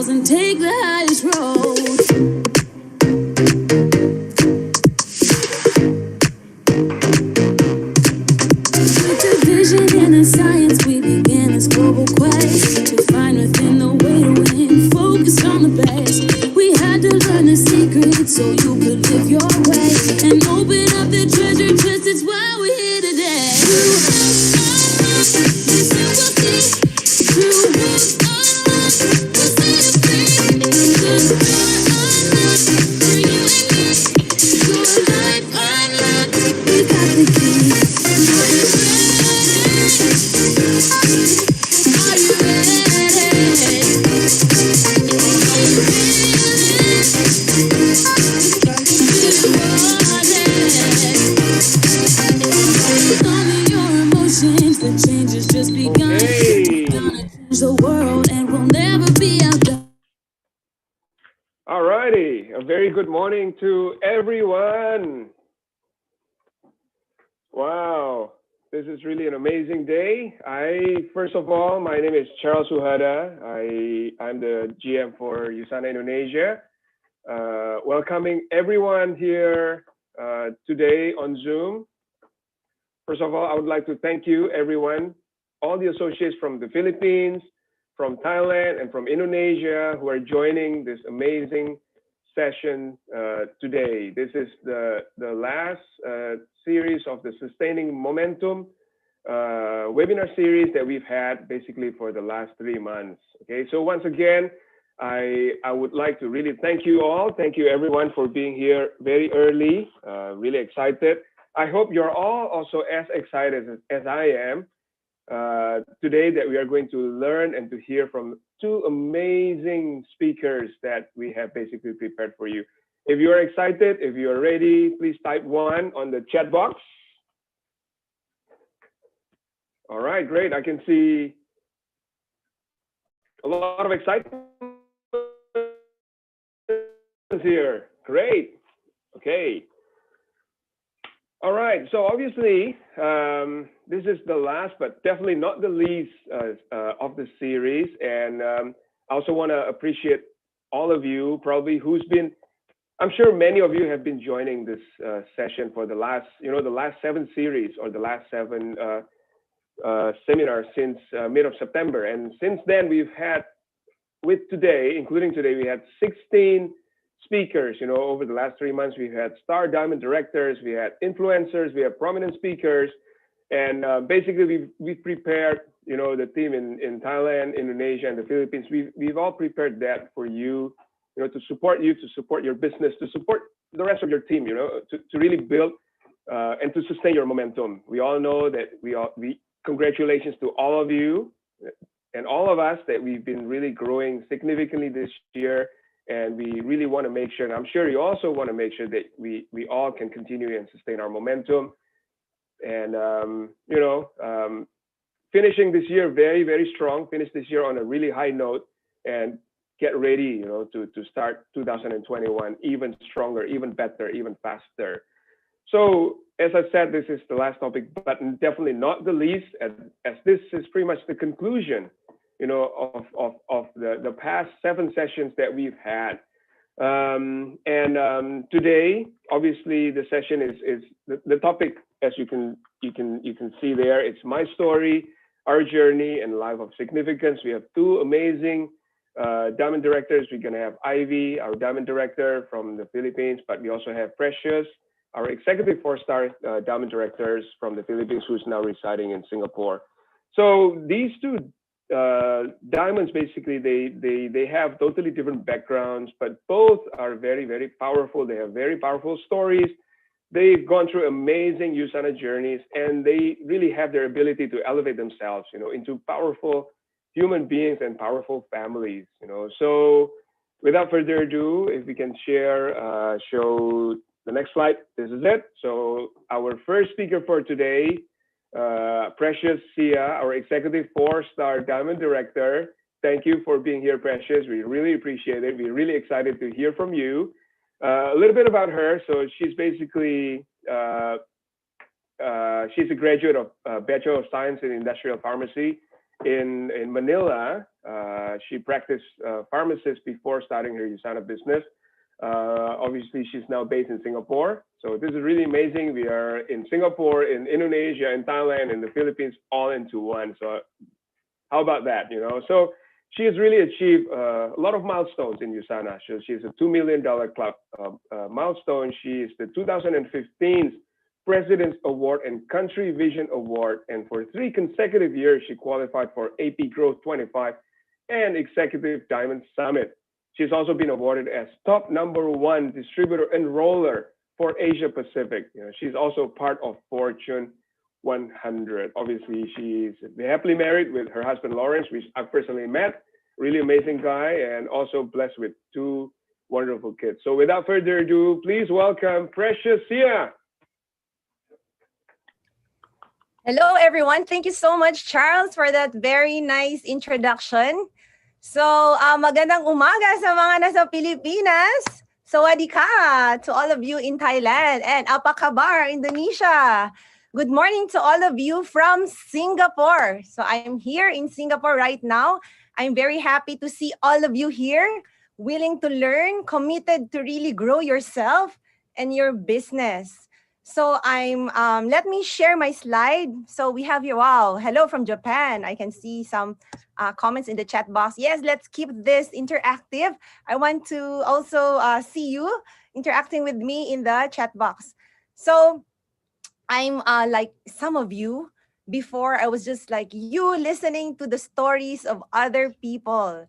walls and take the highest road. With the vision and the science, we began this global quest to find within the way to win. Focused on the best. We had to learn the secret so you could live your way and open up the treasure chest. That's why we're here today. Listen, we'll see. Through what's unlocked, we'll set it free. Cause you're unlocked for you and me. Your life unlocked. We got the key. Are you the change has just begun. We're gonna change the world and we'll never be outdone. Alrighty, a very good morning to everyone. Wow, this is really an amazing day. First of all, my name is Charles Suhada. I'm the GM for Usana Indonesia. Welcoming everyone here today on Zoom. First of all, I would like to thank you, everyone, all the associates from the Philippines, from Thailand, and from Indonesia who are joining this amazing session today. This is the last series of the Sustaining Momentum webinar series that we've had basically for the last 3 months. Okay, so once again, I would like to really thank you all. Thank you, everyone, for being here very early. Really excited. I hope you're all also as excited as I am today that we are going to learn and to hear from 2 amazing speakers that we have basically prepared for you. If you are excited, if you are ready, please type 1 on the chat box. All right, great. I can see a lot of excitement here. Great. Okay. All right, so obviously, this is the last, but definitely not the least of the series. And I also want to appreciate all of you, probably who's been, I'm sure many of you have been joining this session for the last, the last 7 series or the last 7 seminars since mid of September. And since then, we've had, with today, including today, we had 16 speakers. Over the last 3 months, we've had star diamond directors, we had influencers, we have prominent speakers, and basically we've prepared, the team in Thailand, Indonesia, and the Philippines. We've all prepared that for you, to support you, to support your business, to support the rest of your team, to really build and to sustain your momentum. We all know that we congratulations to all of you and all of us that we've been really growing significantly this year. And we really want to make sure, and I'm sure you also want to make sure that we all can continue and sustain our momentum. And, finishing this year very, very strong, finish this year on a really high note, and get ready, to start 2021 even stronger, even better, even faster. So, as I said, this is the last topic, but definitely not the least, as this is pretty much the conclusion of the past 7 sessions that we've had. Today, obviously, the session is the topic, as you can see there. It's my story, our journey, and life of significance. We have 2 amazing diamond directors. We're gonna have Ivy, our diamond director from the Philippines, but we also have Precious, our executive 4-star diamond directors from the Philippines, who's now residing in Singapore. So these 2 diamonds, basically, they have totally different backgrounds, but both are very, very powerful. They have very powerful stories. They've gone through amazing Usana journeys, and they really have their ability to elevate themselves, into powerful human beings and powerful families, So without further ado, if we can show the next slide. This is it. So our first speaker for today, Precious Sia, our executive 4-star diamond director. Thank you for being here, Precious. We really appreciate it. We're really excited to hear from you. A little bit about her. So she's basically, she's a graduate of Bachelor of Science in Industrial Pharmacy in Manila. She practiced pharmacist before starting her Usana business. Obviously, she's now based in Singapore. So this is really amazing. We are in Singapore, in Indonesia, in Thailand, in the Philippines, all into one. So how about that? So she has really achieved a lot of milestones in Usana. So she's a $2 million club milestone. She is the 2015 President's Award and Country Vision Award. And for 3 consecutive years, she qualified for AP Growth 25 and Executive Diamond Summit. She's also been awarded as top #1 distributor enroller for Asia Pacific. She's also part of Fortune 100. Obviously, she's happily married with her husband Lawrence, which I've personally met. Really amazing guy, and also blessed with 2 wonderful kids. So without further ado, please welcome Precious Sia. Hello, everyone. Thank you so much, Charles, for that very nice introduction. So, magandang umaga sa mga nasa Pilipinas. Sawadee ka to all of you in Thailand, and apa kabar, Indonesia. Good morning to all of you from Singapore. So I'm here in Singapore right now. I'm very happy to see all of you here, willing to learn, committed to really grow yourself and your business. So let me share my slide. So we have here, wow, hello from Japan. I can see some comments in the chat box. Yes, let's keep this interactive. I want to also see you interacting with me in the chat box. So I'm like some of you. Before, I was just like you, listening to the stories of other people.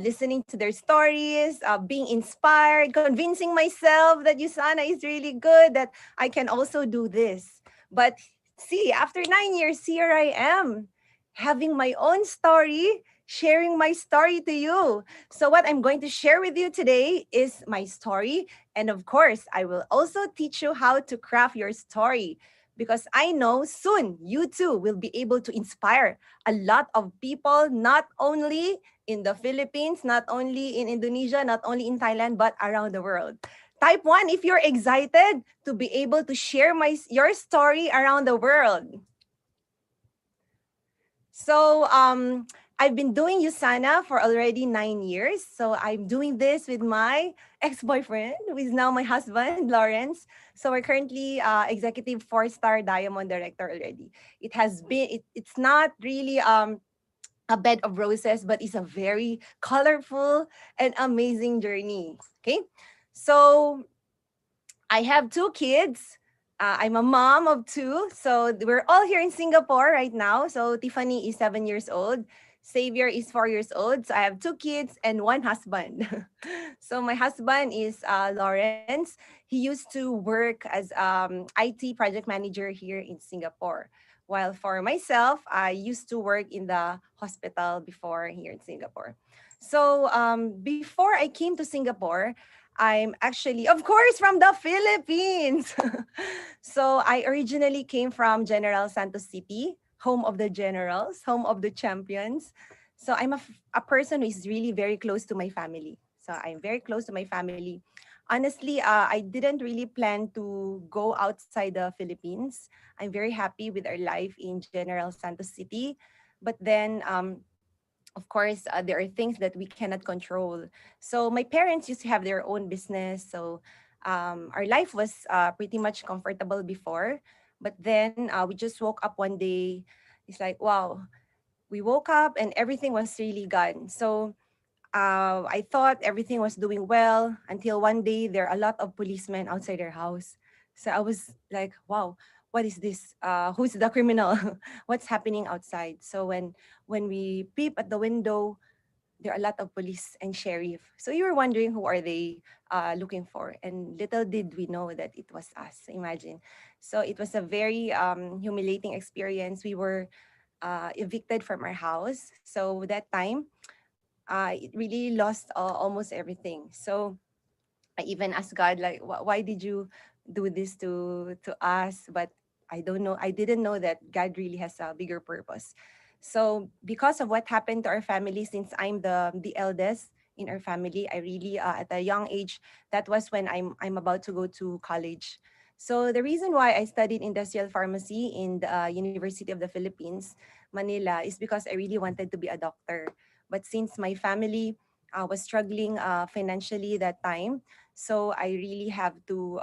Listening to their stories, being inspired, convincing myself that Usana is really good, that I can also do this. But see, after 9 years, here I am, having my own story, sharing my story to you. So what I'm going to share with you today is my story. And of course, I will also teach you how to craft your story, because I know soon you too will be able to inspire a lot of people, not only in the Philippines, not only in Indonesia, not only in Thailand, but around the world. Type 1 if you're excited to be able to share your story around the world. So I've been doing Usana for already 9 years. So I'm doing this with my ex-boyfriend, who is now my husband, Lawrence. So we're currently executive 4-star diamond director already. It has been, it's not really a bed of roses, but it's a very colorful and amazing journey. Okay, so I have 2 kids. I'm a mom of 2. So we're all here in Singapore right now. So Tiffany is 7 years old. Xavier is 4 years old. So I have 2 kids and 1 husband. So my husband is Lawrence. He used to work as IT project manager here in Singapore. While for myself, I used to work in the hospital before here in Singapore. So before I came to Singapore, I'm actually, of course, from the Philippines. So I originally came from General Santos City, home of the generals, home of the champions. So I'm a person who is really very close to my family. So I'm very close to my family. Honestly, I didn't really plan to go outside the Philippines. I'm very happy with our life in General Santos City. But then, of course, there are things that we cannot control. So my parents used to have their own business. So our life was pretty much comfortable before. But then we just woke up one day. It's like, wow, we woke up and everything was really gone. So I thought everything was doing well until one day there are a lot of policemen outside their house. So I was like, wow, what is this? Who's the criminal? What's happening outside? So when we peep at the window, there are a lot of police and sheriff. So you were wondering who are they looking for? And little did we know that it was us. Imagine. So it was a very humiliating experience. We were evicted from our house. So that time, it really lost almost everything. So I even asked God, like, why did you do this to us? But I don't know. I didn't know that God really has a bigger purpose. So because of what happened to our family, since I'm the eldest in our family, I really at a young age, that was when I'm about to go to college. So the reason why I studied industrial pharmacy in the University of the Philippines Manila is because I really wanted to be a doctor. But since my family was struggling financially that time, so I really have to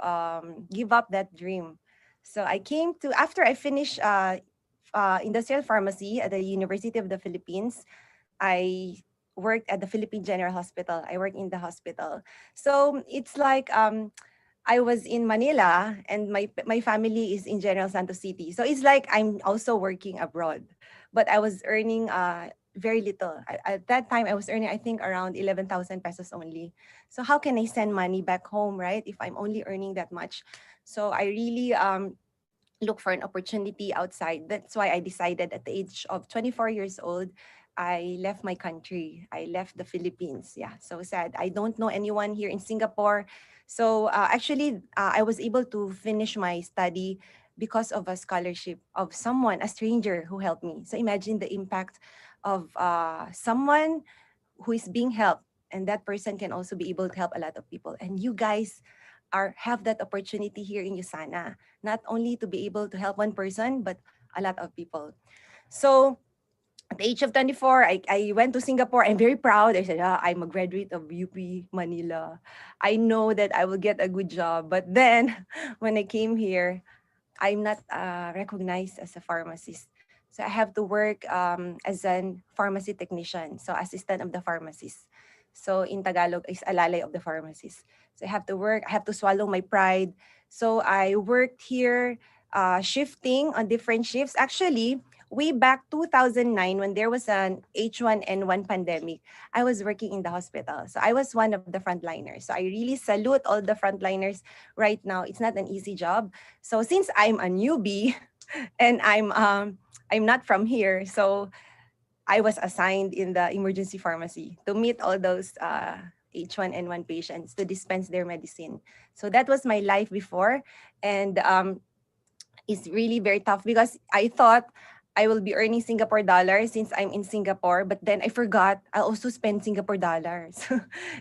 give up that dream. So I came to, after I finished industrial pharmacy at the University of the Philippines, I worked at the Philippine General Hospital. I work in the hospital. So it's like I was in Manila and my family is in General Santos City. So it's like I'm also working abroad. But I was earning very little. At that time I was earning I think around 11,000 pesos only. So how can I send money back home, right? If I'm only earning that much. So I really look for an opportunity outside. That's why I decided at the age of 24 years old, I left my country. I left the Philippines. Yeah, so sad. I don't know anyone here in Singapore. So actually, I was able to finish my study because of a scholarship of someone, a stranger who helped me. So imagine the impact of someone who is being helped, and that person can also be able to help a lot of people. And you guys are have that opportunity here in Usana, not only to be able to help one person, but a lot of people. So at the age of 24, I went to Singapore. I'm very proud. I said, I'm a graduate of UP Manila. I know that I will get a good job. But then when I came here, I'm not recognized as a pharmacist. So I have to work as an pharmacy technician, so assistant of the pharmacist. So in Tagalog is alalay of the pharmacist. So I have to work, I have to swallow my pride. So I worked here shifting on different shifts. Actually, way back 2009 when there was an H1N1 pandemic, I was working in the hospital. So I was one of the frontliners. So I really salute all the frontliners right now. It's not an easy job. So since I'm a newbie and I'm not from here, so I was assigned in the emergency pharmacy to meet all those H1N1 patients to dispense their medicine. So that was my life before, and it's really very tough because I thought I will be earning Singapore dollars since I'm in Singapore, but then I forgot I also spend Singapore dollars.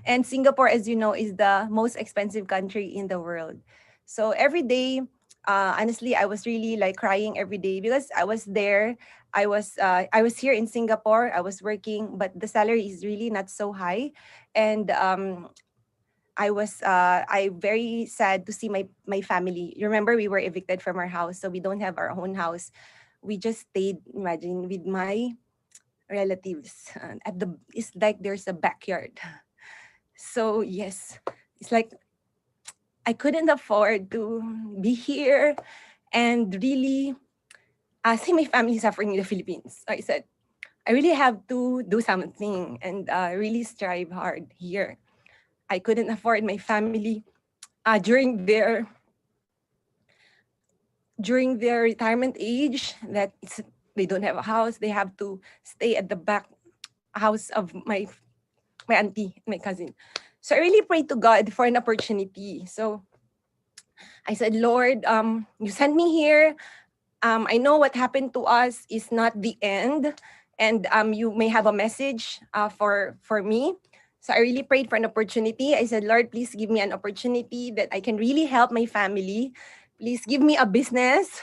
And Singapore, as you know, is the most expensive country in the world. So every day, honestly, I was really like crying every day because I was there. I was here in Singapore. I was working, but the salary is really not so high, and I very sad to see my family. You remember we were evicted from our house, so we don't have our own house. We just stayed, imagine, with my relatives at the. It's like there's a backyard. So yes, it's like I couldn't afford to be here and really see my family suffering in the Philippines. So I said I really have to do something and really strive hard here. I couldn't afford my family during their retirement age that they don't have a house. They have to stay at the back house of my auntie, my cousin. So I really prayed to God for an opportunity. So I said, Lord, you sent me here. I know what happened to us is not the end, and you may have a message for me. So I really prayed for an opportunity. I said, Lord, please give me an opportunity that I can really help my family. Please give me a business.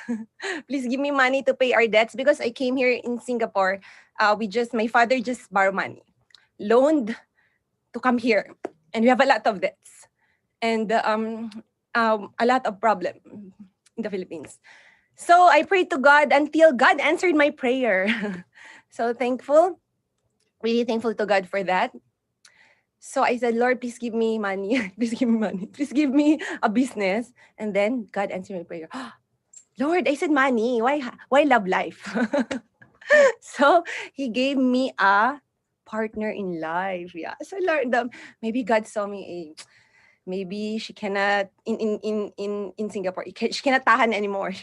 Please give me money to pay our debts because I came here in Singapore. My father just borrowed money, loaned to come here, and we have a lot of debts and a lot of problem in the Philippines. So I prayed to God until God answered my prayer. So thankful, really thankful to God for that. So I said, Lord, please give me money. Please give me money. Please give me a business. And then God answered my prayer. Lord, I said money. Why love life? So he gave me a partner in life. Yeah. So Lord, maybe God saw me. Maybe she cannot in Singapore. She cannot tahan anymore.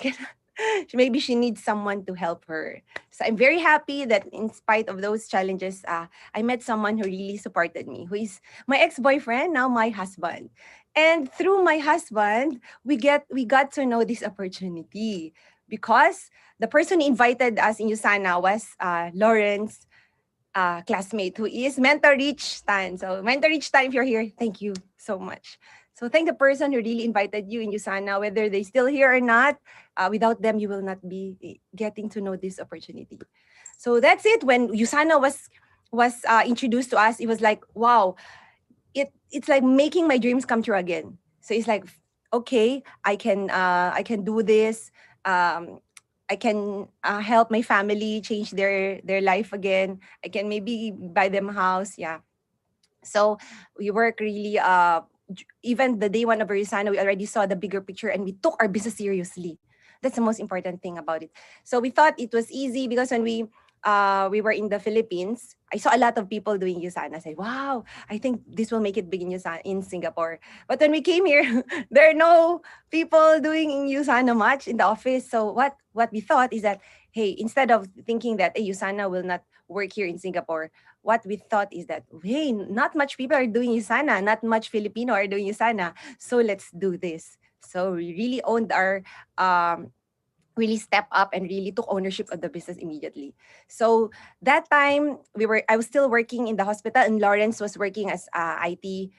Maybe she needs someone to help her. So I'm very happy that in spite of those challenges, I met someone who really supported me, who is my ex-boyfriend, now my husband. And through my husband, we got to know this opportunity because the person who invited us in Usana was Lawrence, classmate who is Mentor Rich Tan. So Mentor Rich Tan, if you're here, thank you so much. So thank the person who really invited you in Usana, whether they still here or not. Without them, you will not be getting to know this opportunity. So that's it. When Usana was introduced to us, it was like, wow, it's like making my dreams come true again. So it's like, okay, I can do this. Um, I can help my family change their life again. I can maybe buy them a house. Yeah. So we work really even the day one of Verisano, we already saw the bigger picture and we took our business seriously. That's the most important thing about it. So we thought it was easy because when we were in the Philippines, I saw a lot of people doing Usana. I said, wow, I think this will make it big in in Singapore. But when we came here, there are no people doing in Usana much in the office. So what we thought is that, hey, instead of thinking that hey, Usana will not work here in Singapore, what we thought is that, hey, not much people are doing Usana, not much Filipino are doing Usana. So let's do this. So we really owned our really step up and really took ownership of the business immediately. So that time I was still working in the hospital and Lawrence was working as IT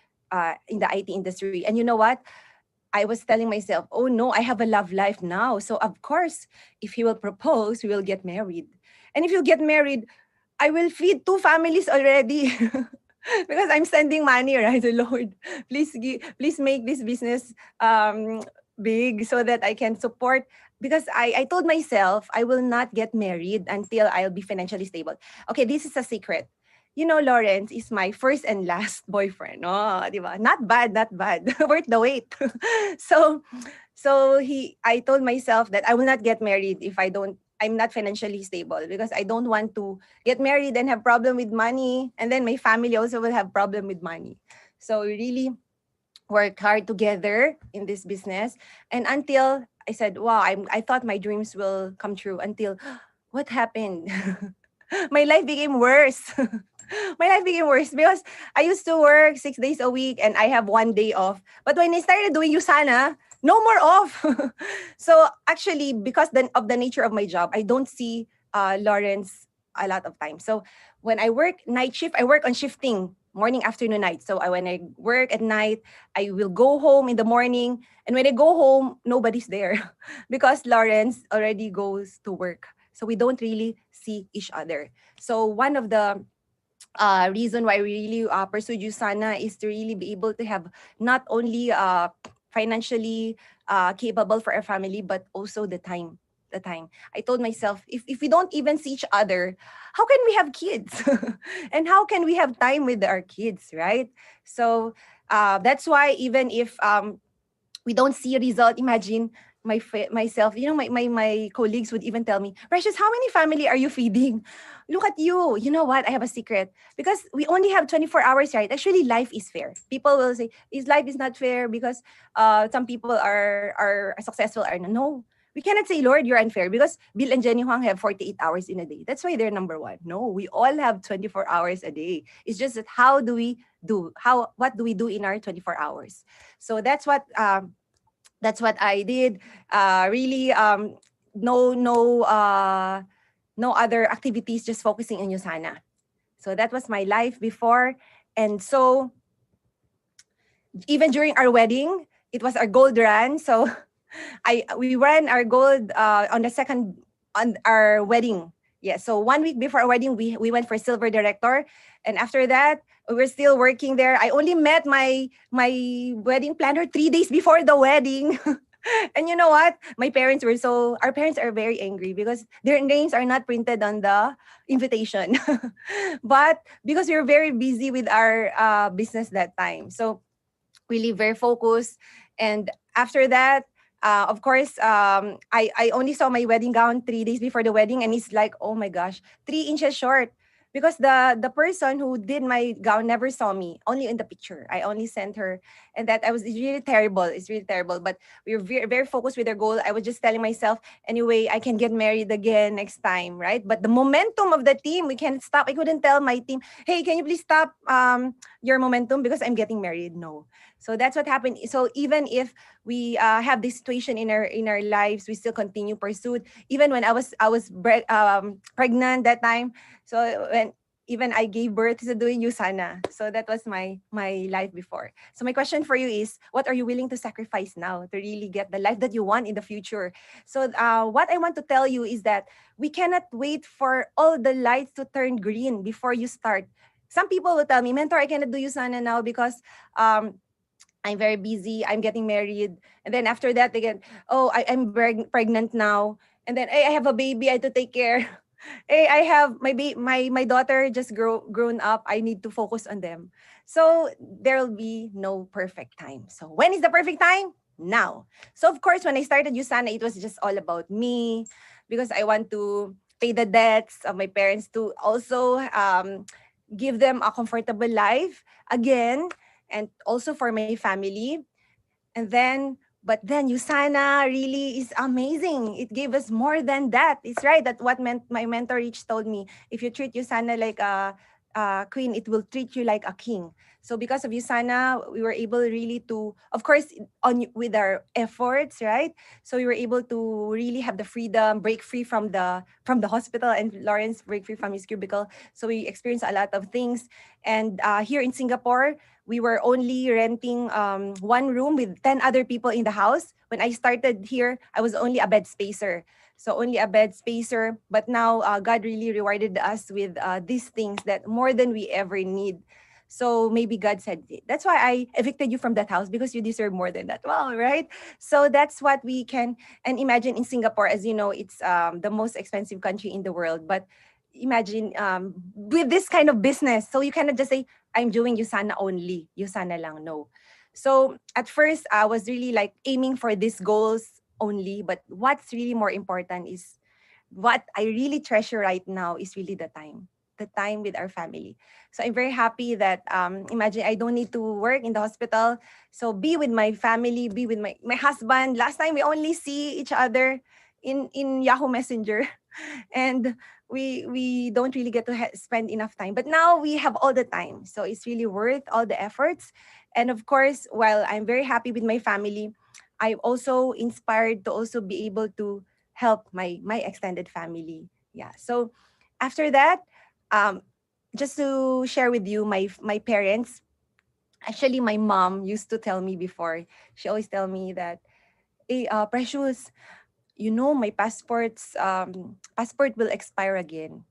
in the IT industry. And you know what? I was telling myself, oh no, I have a love life now. So of course, if he will propose, we will get married. And if you get married, I will feed two families already. Because I'm sending money, right? So Lord, please make this business big so that I can support. Because I told myself I will not get married until I'll be financially stable. Okay, this is a secret. You know, Lawrence is my first and last boyfriend. Oh, di ba? Not bad, not bad. Worth the wait. so, I told myself that I will not get married if I'm not financially stable because I don't want to get married and have problem with money, and then my family also will have problem with money. So we really work hard together in this business, and until I said, "Wow, I thought my dreams will come true." Until what happened? My life became worse. My life became worse because I used to work 6 days a week and I have one day off. But when I started doing Usana, no more off. So actually, because of the nature of my job, I don't see Lawrence a lot of time. So when I work night shift, I work on shifting morning, afternoon, night. So when I work at night, I will go home in the morning. And when I go home, nobody's there because Lawrence already goes to work. So we don't really see each other. So one of the reason why we really pursue Usana is to really be able to have not only financially capable for our family, but also the time. The time. I told myself, if we don't even see each other, how can we have kids? And how can we have time with our kids, right? So that's why even if we don't see a result, imagine myself, my colleagues would even tell me, Precious, how many family are you feeding? Look at you. You know what? I have a secret. Because we only have 24 hours, right? Actually, life is fair. People will say, life is not fair because some people are successful or no. No. We cannot say, Lord, you're unfair because Bill and Jenny Huang have 48 hours in a day. That's why they're number one. No, we all have 24 hours a day. It's just that what do we do in our 24 hours? So that's what I did. Really, no other activities, just focusing on Usana. So that was my life before. And so even during our wedding, it was our gold run. So we ran our gold on the second on our wedding. Yeah. So 1 week before our wedding, we went for silver director, and after that, we were still working there. I only met my wedding planner 3 days before the wedding. And you know what? Our parents are very angry because their names are not printed on the invitation. But because we were very busy with our business that time. So really very focused. And after that, of course, I only saw my wedding gown 3 days before the wedding, and it's like, oh my gosh, 3 inches short. Because the person who did my gown never saw me, only in the picture. I only sent her, and it's really terrible. It's really terrible. But we were very, very focused with our goal. I was just telling myself, anyway, I can get married again next time, right? But the momentum of the team, we can't stop. I couldn't tell my team, hey, can you please stop your momentum because I'm getting married? No. So that's what happened. So even if we have this situation in our lives, we still continue pursuit. Even when I was pregnant that time. So even I gave birth to doing Usana. So that was my life before. So my question for you is, what are you willing to sacrifice now to really get the life that you want in the future? So what I want to tell you is that we cannot wait for all the lights to turn green before you start. Some people will tell me, mentor, I cannot do Usana now because um, I'm very busy. I'm getting married. And then after that, they get, oh, I'm pregnant now. And then, hey, I have a baby. I have to take care. Hey, I have my daughter just grown up. I need to focus on them. So there will be no perfect time. So when is the perfect time? Now. So of course, when I started Usana, it was just all about me because I want to pay the debts of my parents to also give them a comfortable life again, and also for my family. And then, but then Usana really is amazing. It gave us more than that. It's right that what meant my mentor Rich told me. If you treat Usana like a queen, it will treat you like a king. So because of Usana, we were able really to, of course, on with our efforts, right? So we were able to really have the freedom, break free from the hospital, and Lawrence break free from his cubicle. So we experienced a lot of things. And here in Singapore, we were only renting one room with 10 other people in the house. When I started here, I was only a bed spacer. So only a bed spacer. But now God really rewarded us with these things that more than we ever need. So maybe God said, that's why I evicted you from that house because you deserve more than that. Well, right? So that's what we can. And imagine in Singapore, as you know, it's the most expensive country in the world. But imagine with this kind of business. So you cannot just say, I'm doing Usana only. Usana lang, no. So at first, I was really like aiming for these goals only. But what's really more important is what I really treasure right now is really the time with our family. So I'm very happy that imagine I don't need to work in the hospital. So be with my family, be with my husband. Last time we only see each other in Yahoo Messenger. And we don't really get to spend enough time, but now we have all the time, so it's really worth all the efforts. And of course, while I'm very happy with my family, I'm also inspired to also be able to help my extended family. Yeah, so after that, um just to share with you, my parents, actually my mom used to tell me before. She always tell me that, hey, Precious, you know, my passport will expire again.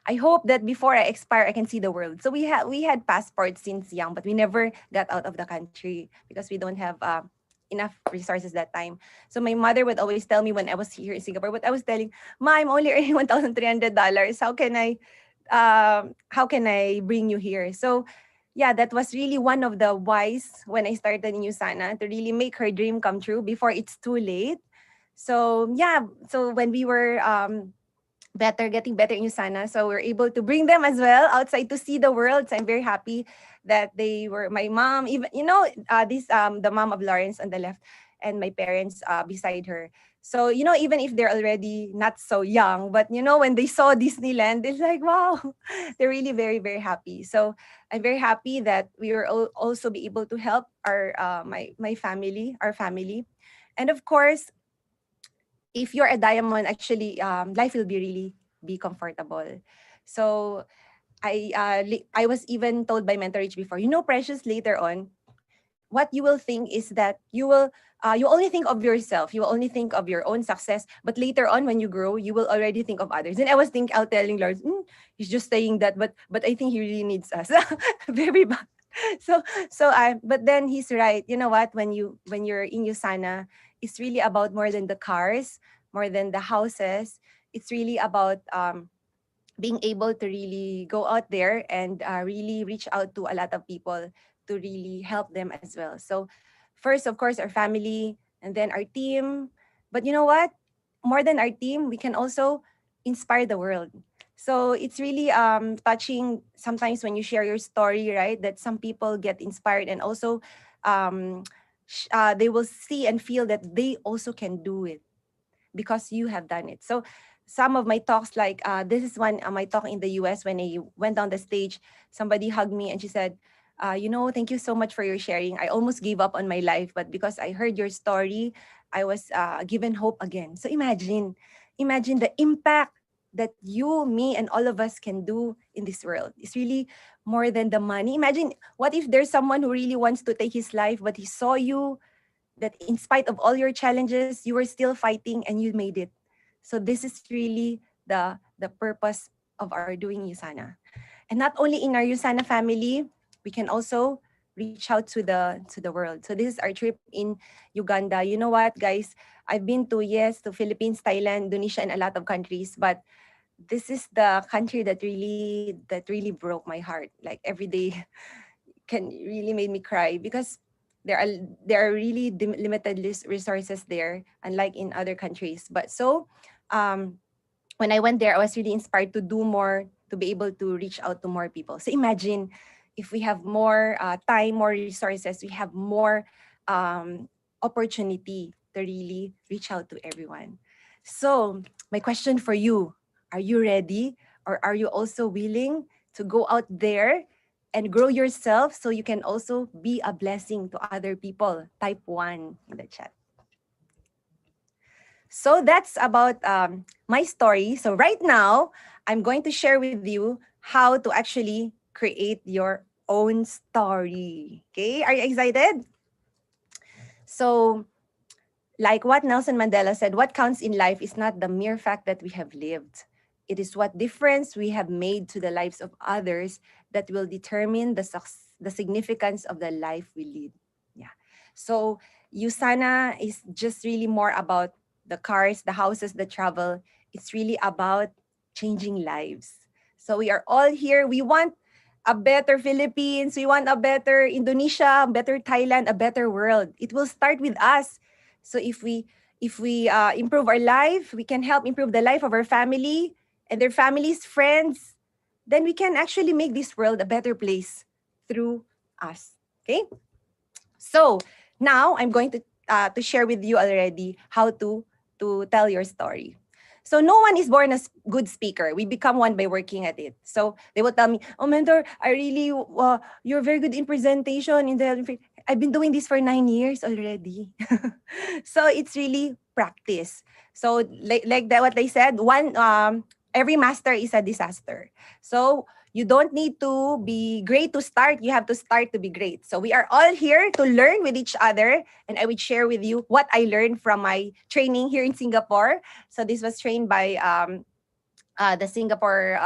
I hope that before I expire, I can see the world. So we had passports since young, but we never got out of the country because we don't have enough resources that time. So my mother would always tell me when I was here in Singapore, but I was telling, Ma, I'm only earning $1,300. How can I bring you here? So yeah, that was really one of the whys when I started in Usana, to really make her dream come true before it's too late. So yeah, so when we were getting better in Usana, so we're able to bring them as well outside to see the world. So I'm very happy that they were my mom, even this the mom of Lawrence on the left, and my parents beside her. So even if they're already not so young, but when they saw Disneyland, it's like wow, they're really very very happy. So I'm very happy that we were also be able to help our my family, our family. And of course, if you're a diamond, actually, life will be really be comfortable. So I was even told by Mentor Rich before, Precious, later on, what you will think is that you only think of yourself, you will only think of your own success, but later on when you grow, you will already think of others. And I was telling Lord, he's just saying that, but I think he really needs us. Very bad. So but then he's right. You know what? When you're in Usana, it's really about more than the cars, more than the houses. It's really about being able to really go out there and really reach out to a lot of people to really help them as well. So first, of course, our family, and then our team. But you know what? More than our team, we can also inspire the world. So it's really touching sometimes when you share your story, right? That some people get inspired, and also um, they will see and feel that they also can do it because you have done it. So some of my talks, like this is one my talk in the US. When I went on the stage, somebody hugged me and she said, thank you so much for your sharing. I almost gave up on my life, but because I heard your story, I was given hope again. So imagine the impact that you, me, and all of us can do in this world. It's really more than the money. Imagine, what if there's someone who really wants to take his life, but he saw you, that in spite of all your challenges, you were still fighting and you made it. So this is really the purpose of our doing Usana. And not only in our Usana family, we can also reach out to the world. So this is our trip in Uganda. You know what, guys? I've been to, yes, to Philippines, Thailand, Indonesia, and a lot of countries, but this is the country that really broke my heart. Like every day can really made me cry because there are there are really limited resources there, unlike in other countries. But so um when I went there, I was really inspired to do more, to be able to reach out to more people. So imagine if we have more time, more resources, we have more um, opportunity to really reach out to everyone. So my question for you, are you ready, or are you also willing to go out there and grow yourself so you can also be a blessing to other people? Type 1 in the chat. So that's about my story. So right now, I'm going to share with you how to actually create your own story. Okay, are you excited? So, like what Nelson Mandela said, what counts in life is not the mere fact that we have lived. It is what difference we have made to the lives of others that will determine the significance of the life we lead. Yeah. So Usana is just really more about the cars, the houses, the travel. It's really about changing lives. So we are all here. We want a better Philippines. We want a better Indonesia, a better Thailand, a better world. It will start with us. So if we improve our life, we can help improve the life of our family and their families, friends. Then we can actually make this world a better place through us. Okay. So now I'm going to share with you already how to tell your story. So no one is born as good speaker. We become one by working at it. So they will tell me, "Oh, mentor, I really you're very good in presentation in the." I've been doing this for 9 years already. So it's really practice. So like that, what they said, one every master is a disaster. So you don't need to be great to start. You have to start to be great. So we are all here to learn with each other. And I would share with you what I learned from my training here in Singapore. So this was trained by the Singapore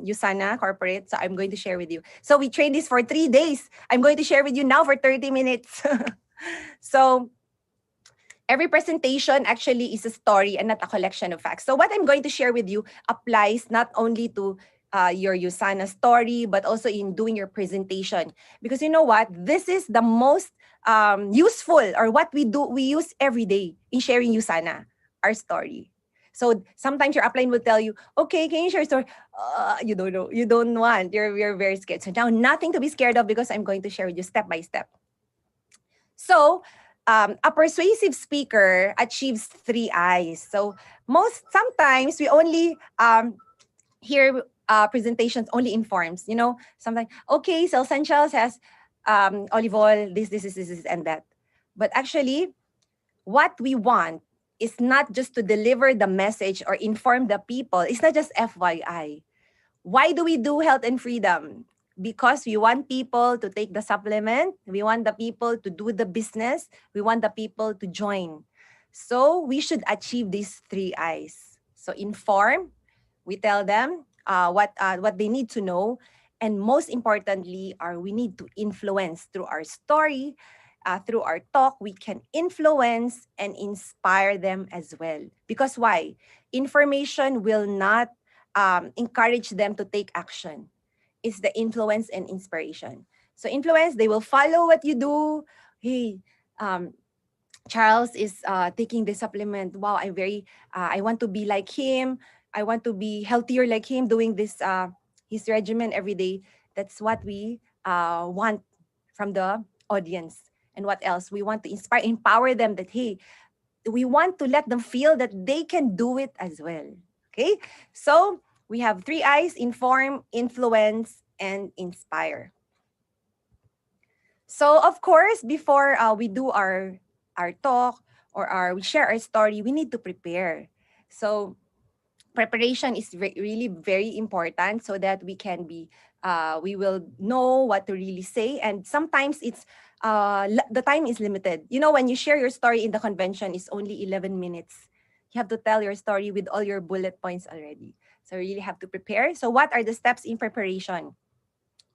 Usana corporate. So I'm going to share with you. So we trained this for 3 days. I'm going to share with you now for 30 minutes. So every presentation actually is a story and not a collection of facts. So what I'm going to share with you applies not only to your Usana story, but also in doing your presentation. Because you know what? This is the most useful, or what we use every day in sharing Usana, our story. So sometimes your upline will tell you, okay, can you share a story? You don't know. You don't want. You're very scared. So now nothing to be scared of, because I'm going to share with you step by step. So, a persuasive speaker achieves 3 I's. So, sometimes we only hear presentations only in forms. You know, sometimes, okay, so Essentials has olive oil, this, and that. But actually, what we want is not just to deliver the message or inform the people. It's not just FYI. Why do we do health and freedom? Because we want people to take the supplement. We want the people to do the business. We want the people to join. So we should achieve these 3 I's. So inform, we tell them what they need to know. And most importantly, we need to influence through our story, through our talk. We can influence and inspire them as well. Because why? Information will not encourage them to take action. It's the influence and inspiration. So influence, they will follow what you do. Hey, um, Charles is taking this supplement. Wow, I want to be like him. I want to be healthier like him, doing this, his regimen every day. That's what we want from the audience. And what else? We want to inspire, empower them that, hey, we want to let them feel that they can do it as well. Okay? So we have 3 I's: inform, influence, and inspire. So of course, before we do our talk, or we share our story, we need to prepare. So preparation is really very important so that we will know what to really say. And sometimes the time is limited. When you share your story in the convention, it's only 11 minutes. You have to tell your story with all your bullet points already. So you really have to prepare. So what are the steps in preparation?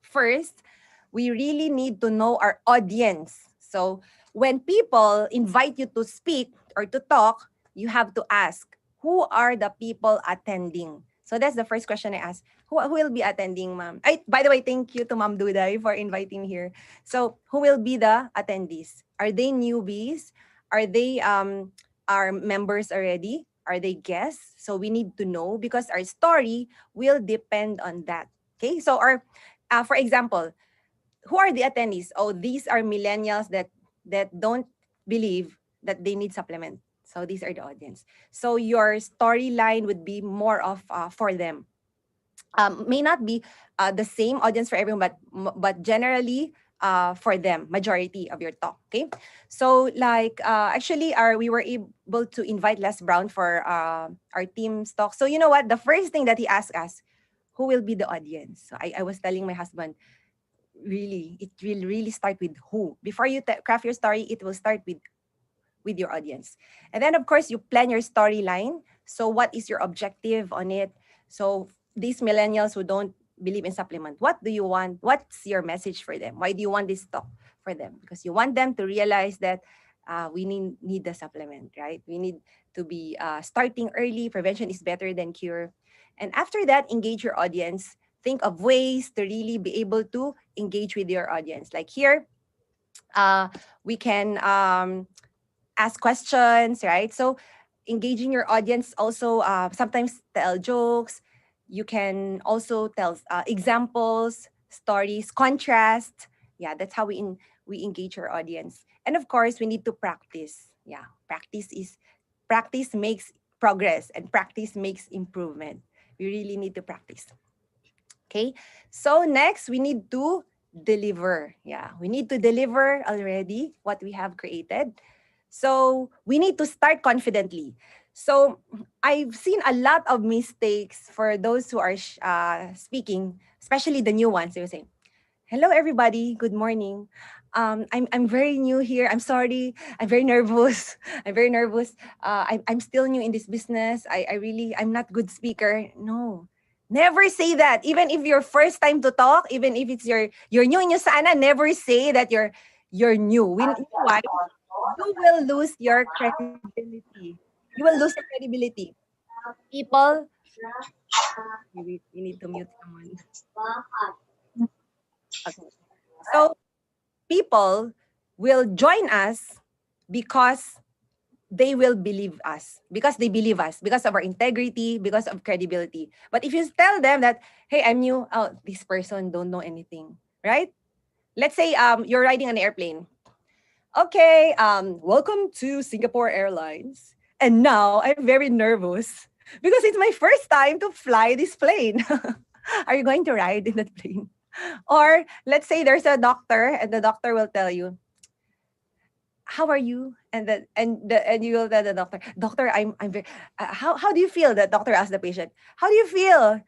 First, we really need to know our audience. So when people invite you to speak or to talk, you have to ask, who are the people attending? So that's the first question I ask. Who will be attending, ma'am? By the way, thank you to Ma'am Duday for inviting me here. So who will be the attendees? Are they newbies? Are they our members already? Are they guests? So we need to know because our story will depend on that. Okay, so for example, who are the attendees? Oh, these are millennials that don't believe that they need supplement. So these are the audience. So your storyline would be more of for them. May not be the same audience for everyone, but generally for them, majority of your talk. Okay, so like actually, we were able to invite Les Brown for our team's talk. So you know what? The first thing that he asked us, who will be the audience? So I was telling my husband, really, it will really start with who. Before you craft your story, it will start with your audience. And then, of course, you plan your storyline. So what is your objective on it? So these millennials who don't believe in supplement, what do you want? What's your message for them? Why do you want this talk for them? Because you want them to realize that we need the supplement, right? We need to be starting early. Prevention is better than cure. And after that, engage your audience. Think of ways to really be able to engage with your audience. Like here, we can ask questions, right? So engaging your audience also sometimes tell jokes. You can also tell examples, stories, contrast. Yeah, that's how we engage our audience. And of course, we need to practice. Yeah, practice makes progress and practice makes improvement. We really need to practice. Okay, so next we need to deliver. Yeah, we need to deliver already what we have created. So we need to start confidently. So I've seen a lot of mistakes for those who are speaking, especially the new ones. They will say, "Hello, everybody. Good morning. I'm very new here. I'm sorry. I'm very nervous. I'm very nervous. I'm still new in this business. I'm not good speaker." No, never say that. Even if your first time to talk, even if it's you're new in Usana, never say that you're new. You know why? You will lose your credibility. You will lose your credibility. People, we need to mute someone. Okay. So people will join us because they will believe us, because they believe us, because of our integrity, because of credibility. But if you tell them that, hey, I'm new, oh, this person don't know anything, right? Let's say you're riding an airplane. Okay, welcome to Singapore Airlines. And now I'm very nervous because it's my first time to fly this plane. Are you going to ride in that plane? Or let's say there's a doctor and the doctor will tell you, how are you? And you will tell the doctor, doctor, I'm very how do you feel? The doctor asks the patient, how do you feel?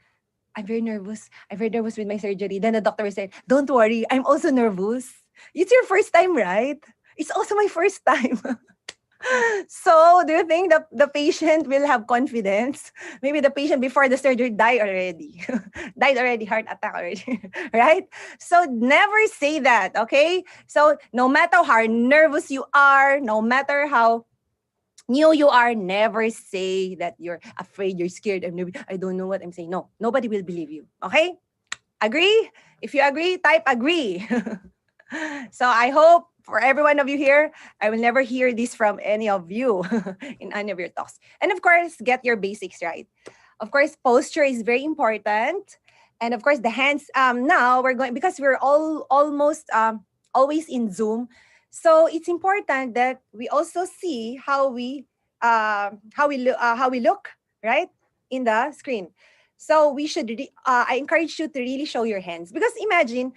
I'm very nervous. I'm very nervous with my surgery. Then the doctor will say, don't worry, I'm also nervous. It's your first time, right? It's also my first time. So, do you think the patient will have confidence? Maybe the patient before the surgery died already. Died already, heart attack already. Right? So, never say that, okay? So, no matter how nervous you are, no matter how new you are, never say that you're afraid, you're scared, I don't know what I'm saying. No, nobody will believe you, okay? Agree? If you agree, type agree. So I hope for every one of you here, I will never hear this from any of you in any of your talks. And of course, get your basics right. Of course, posture is very important. And of course, the hands. Now we're going, because we're all almost always in Zoom. So it's important that we also see how we look, right, in the screen. So we should. I encourage you to really show your hands, because imagine,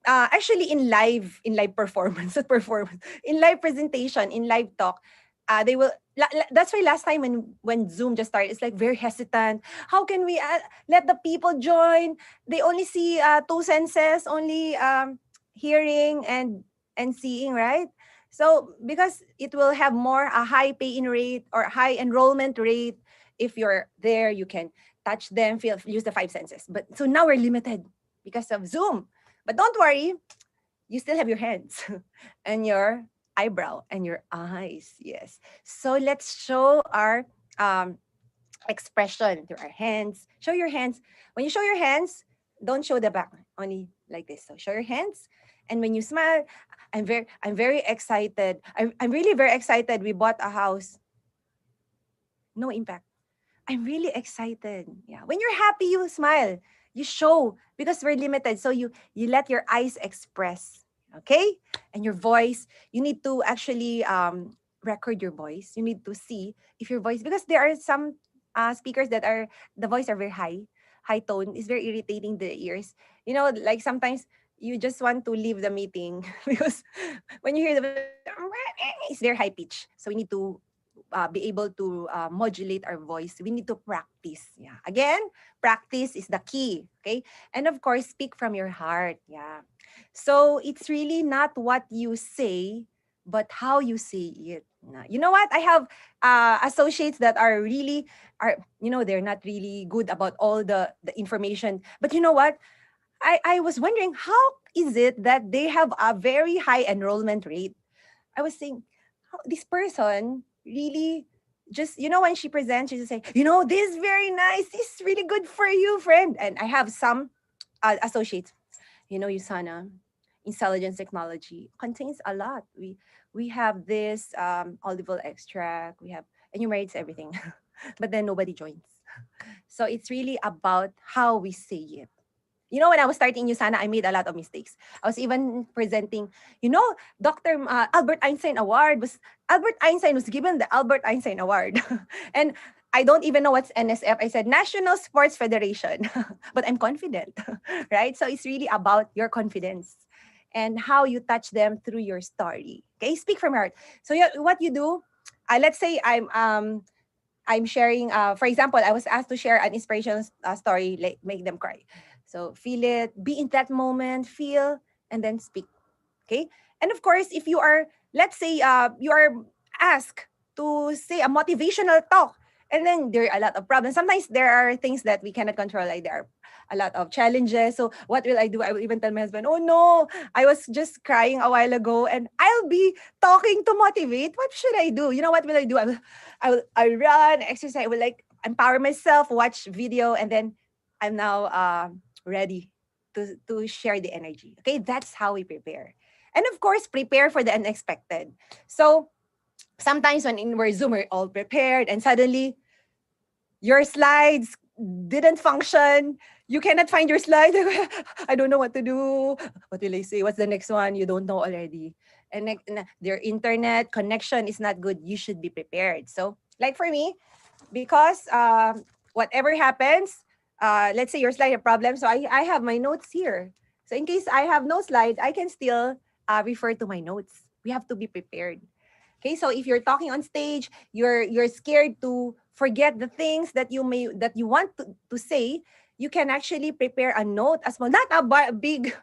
actually in live performance, not performance, in live presentation, in live talk, they will. That's why last time when Zoom just started, it's like very hesitant. How can we let the people join? They only see two senses, only hearing and seeing, right? So because it will have more a high pay-in rate or high enrollment rate, if you're there, you can touch them, feel, use the five senses. But so now we're limited because of Zoom. But don't worry, you still have your hands and your eyebrow and your eyes. Yes. So let's show our um, expression through our hands. Show your hands. When you show your hands, don't show the back, only like this. So show your hands. And when you smile, I'm very excited. I'm really very excited. We bought a house. No impact. I'm really excited. Yeah. When you're happy, you smile. You show because we're limited. So you let your eyes express. Okay? And your voice, you need to actually record your voice. You need to see if your voice, because there are some speakers that are the voice are very high tone. It's very irritating the ears. Like sometimes you just want to leave the meeting because when you hear the it's very high pitch. So we need to be able to modulate our voice. We need to practice. Yeah. Again, practice is the key. Okay. And of course, speak from your heart. Yeah. So it's really not what you say, but how you say it. You know what? I have associates that they're not really good about all the information. But you know what? I was wondering, how is it that they have a very high enrollment rate? I was saying, this person really just, when she presents, she just say, this is very nice. This is really good for you, friend. And I have some associates, Usana, intelligence technology contains a lot. We have this olive oil extract. We have enumerates everything, but then nobody joins. So it's really about how we say it. When I was starting Usana, I made a lot of mistakes. I was even presenting, Dr. Albert Einstein Award Albert Einstein was given the Albert Einstein Award. And I don't even know what's NSF. I said National Sports Federation, but I'm confident, right? So it's really about your confidence and how you touch them through your story. Okay, speak from your heart. So what you do, let's say I'm sharing, for example, I was asked to share an inspirational story, like make them cry. So feel it, be in that moment, feel, and then speak. Okay. And of course, if you are, let's say, you are asked to say a motivational talk, and then there are a lot of problems. Sometimes there are things that we cannot control, like there are a lot of challenges. So what will I do? I will even tell my husband, oh no, I was just crying a while ago and I'll be talking to motivate. What should I do? What will I do? I run, exercise. I will like empower myself, watch video, and then I'm now ready to share the energy. Okay, that's how we prepare. And of course, prepare for the unexpected. So sometimes when we're Zoom, we're all prepared, and suddenly your slides didn't function. You cannot find your slides. I don't know what to do. What will I say? What's the next one? You don't know already. And their internet connection is not good. You should be prepared. So, like for me, because whatever happens, let's say your slide have problem. So I have my notes here. So in case I have no slides, I can still refer to my notes. We have to be prepared. Okay, so if you're talking on stage, you're scared to forget the things that you want to say, you can actually prepare a note, a small, not a big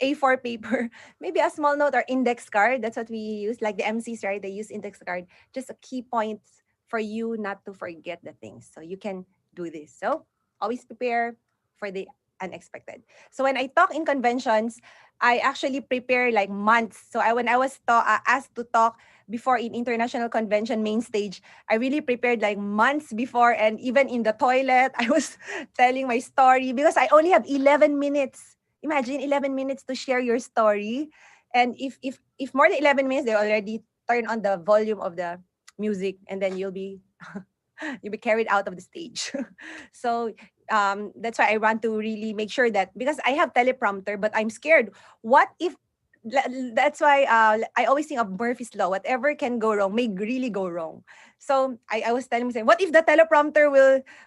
A4 paper, maybe a small note or index card. That's what we use, like the MCs, right? They use index card, just a key points for you not to forget the things. So you can do this. So always prepare for the unexpected. So when I talk in conventions, I actually prepare like months. So when I was asked to talk before in international convention main stage, I really prepared like months before, and even in the toilet, I was telling my story because I only have 11 minutes. Imagine 11 minutes to share your story. And if more than 11 minutes, they already turn on the volume of the music, and then you'll be carried out of the stage. So that's why I want to really make sure that, because I have teleprompter, but I'm scared. What if that's why I always think of Murphy's Law. Whatever can go wrong may really go wrong. So I was telling myself, what if the teleprompter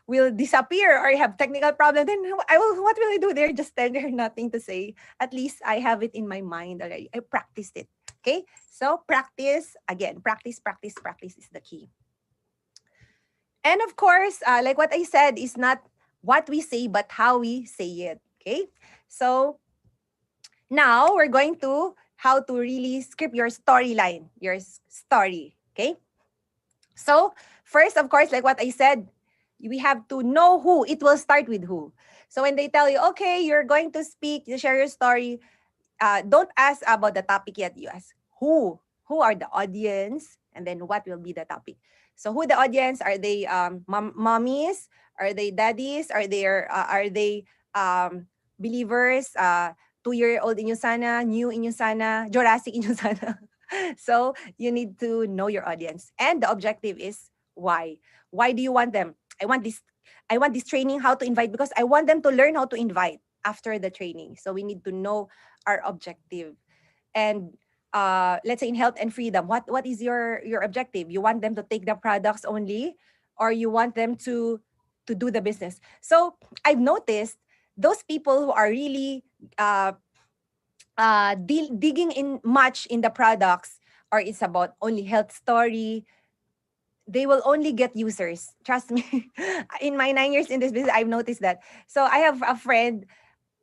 will disappear or have technical problem? Then what will I do? They're just there, nothing to say. At least I have it in my mind already. I practiced it. Okay, so practice again. Practice, practice, practice is the key. And of course, like what I said, is not what we say, but how we say it. Okay, so now we're going to how to really script your storyline, your story. Okay, so first, of course, like what I said, we have to know who. It will start with who. So when they tell you, okay, you're going to speak, you share your story, don't ask about the topic yet. You ask who. Who are the audience, and then what will be the topic. So who the audience? Are they mommies? Are they daddies? Are they believers? 2-year old in Usana, new in Usana, Jurassic in Usana. So you need to know your audience, and the objective is why. Why do you want them? I want this. I want this training how to invite because I want them to learn how to invite after the training. So we need to know our objective. And let's say in health and freedom, what is your objective? You want them to take the products only, or you want them to do the business? So I've noticed those people who are really digging in much in the products, or it's about only health story, they will only get users. Trust me. In my 9 years in this business, I've noticed that. So I have a friend,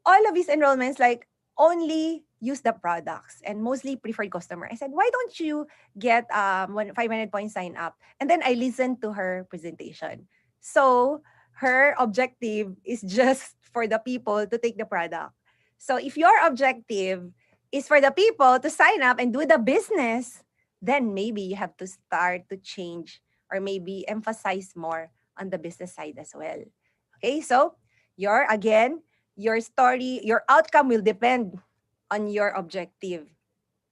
all of his enrollments like only use the products and mostly preferred customer. I said, why don't you get 500 points sign up? And then I listened to her presentation. So her objective is just for the people to take the product. So if your objective is for the people to sign up and do the business, then maybe you have to start to change or maybe emphasize more on the business side as well. Okay, so your story, your outcome will depend on your objective.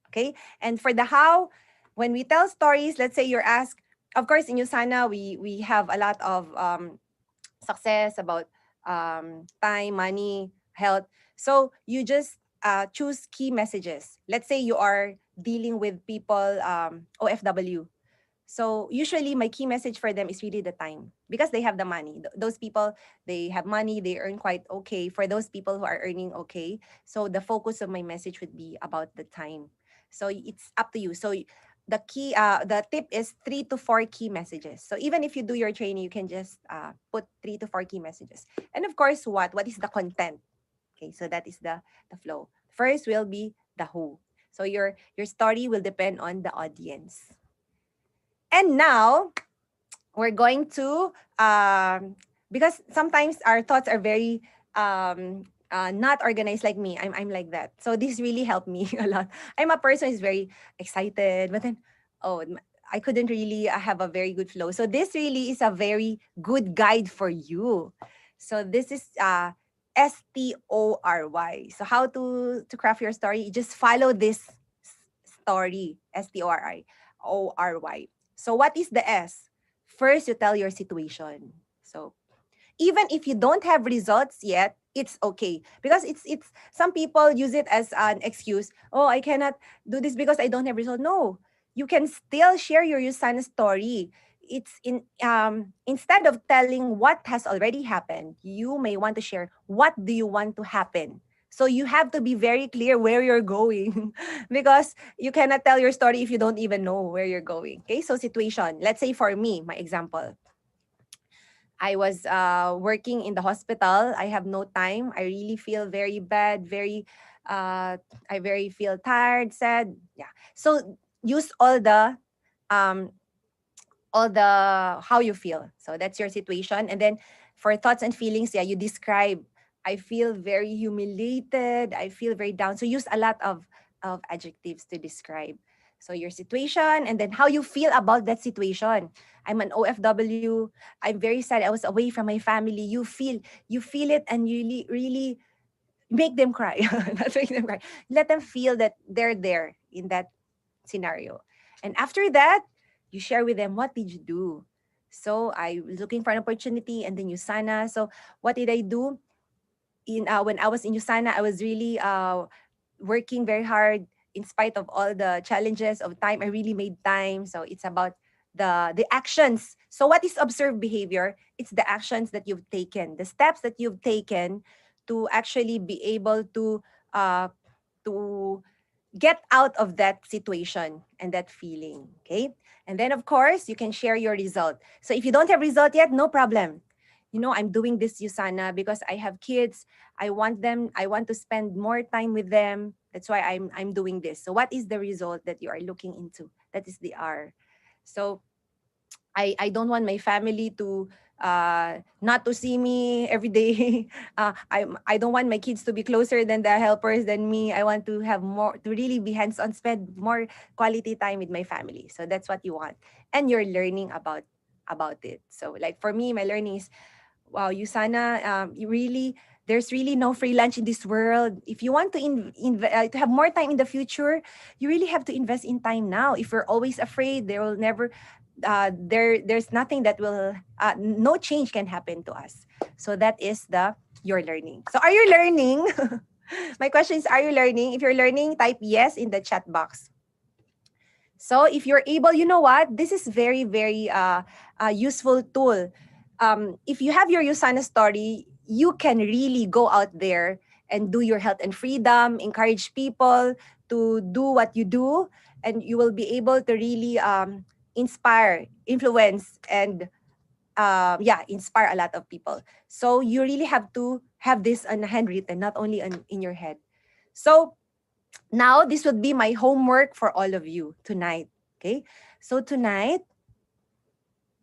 Okay? And for the how, when we tell stories, let's say you're asked, of course, in Usana, we have a lot of success about time, money, health. So you just choose key messages. Let's say you are dealing with people, OFW. So usually my key message for them is really the time because they have the money. Those people, they have money, they earn quite okay. For those people who are earning okay, so the focus of my message would be about the time. So it's up to you. So the tip is 3 to 4 key messages. So even if you do your training, you can just put 3 to 4 key messages. And of course, what is the content? Okay, so that is the flow. First will be the who. So your story will depend on the audience. And now we're going to because sometimes our thoughts are very not organized like me. I'm like that. So this really helped me a lot. I'm a person who's very excited, but then I couldn't really have a very good flow. So this really is a very good guide for you. So this is STORY. So how to craft your story? You just follow this story. STORY. So what is the S? First, you tell your situation. So even if you don't have results yet, it's okay because it's some people use it as an excuse. Oh, I cannot do this because I don't have results. No, you can still share your Usana story. It's in instead of telling what has already happened, you may want to share what do you want to happen. So you have to be very clear where you're going because you cannot tell your story if you don't even know where you're going. Okay, so situation. Let's say for me, my example. I was working in the hospital. I have no time. I really feel very bad, I very feel tired, sad. Yeah. So use um, all the how you feel. So that's your situation. And then for thoughts and feelings, yeah, you describe. I feel very humiliated. I feel very down. So use a lot of adjectives to describe. So your situation and then how you feel about that situation. I'm an OFW. I'm very sad. I was away from my family. You feel it and you really make them cry. Not make them cry. Let them feel that they're there in that scenario. And after that, you share with them what did you do. So I was looking for an opportunity and then Usana. So what did I do? In when I was in Usana, I was really working very hard in spite of all the challenges of time. I really made time. So it's about the actions. So what is observed behavior? It's the actions that you've taken, the steps that you've taken to actually be able to get out of that situation and that feeling. Okay. And then, of course, you can share your result. So if you don't have result yet, no problem. I'm doing this, Usana, because I have kids. I want to spend more time with them. That's why I'm doing this. So what is the result that you are looking into? That is the R. So I don't want my family to not to see me every day. I don't want my kids to be closer than the helpers than me. I want to have more, to really be hands on, spend more quality time with my family. So that's what you want, and you're learning about it. So like for me, my learning is, wow, Usana, you really, there's really no free lunch in this world. If you want to to have more time in the future, you really have to invest in time now. If we're always afraid, there will never, there's nothing that will, no change can happen to us. So that is the your learning. So are you learning? My question is, are you learning? If you're learning, type yes in the chat box. So if you're able, you know what? This is very, very useful tool. If you have your Usana story, you can really go out there and do your health and freedom, encourage people to do what you do, and you will be able to really inspire, influence, and inspire a lot of people. So you really have to have this on handwritten, not only in your head. So now this would be my homework for all of you tonight. Okay. So tonight,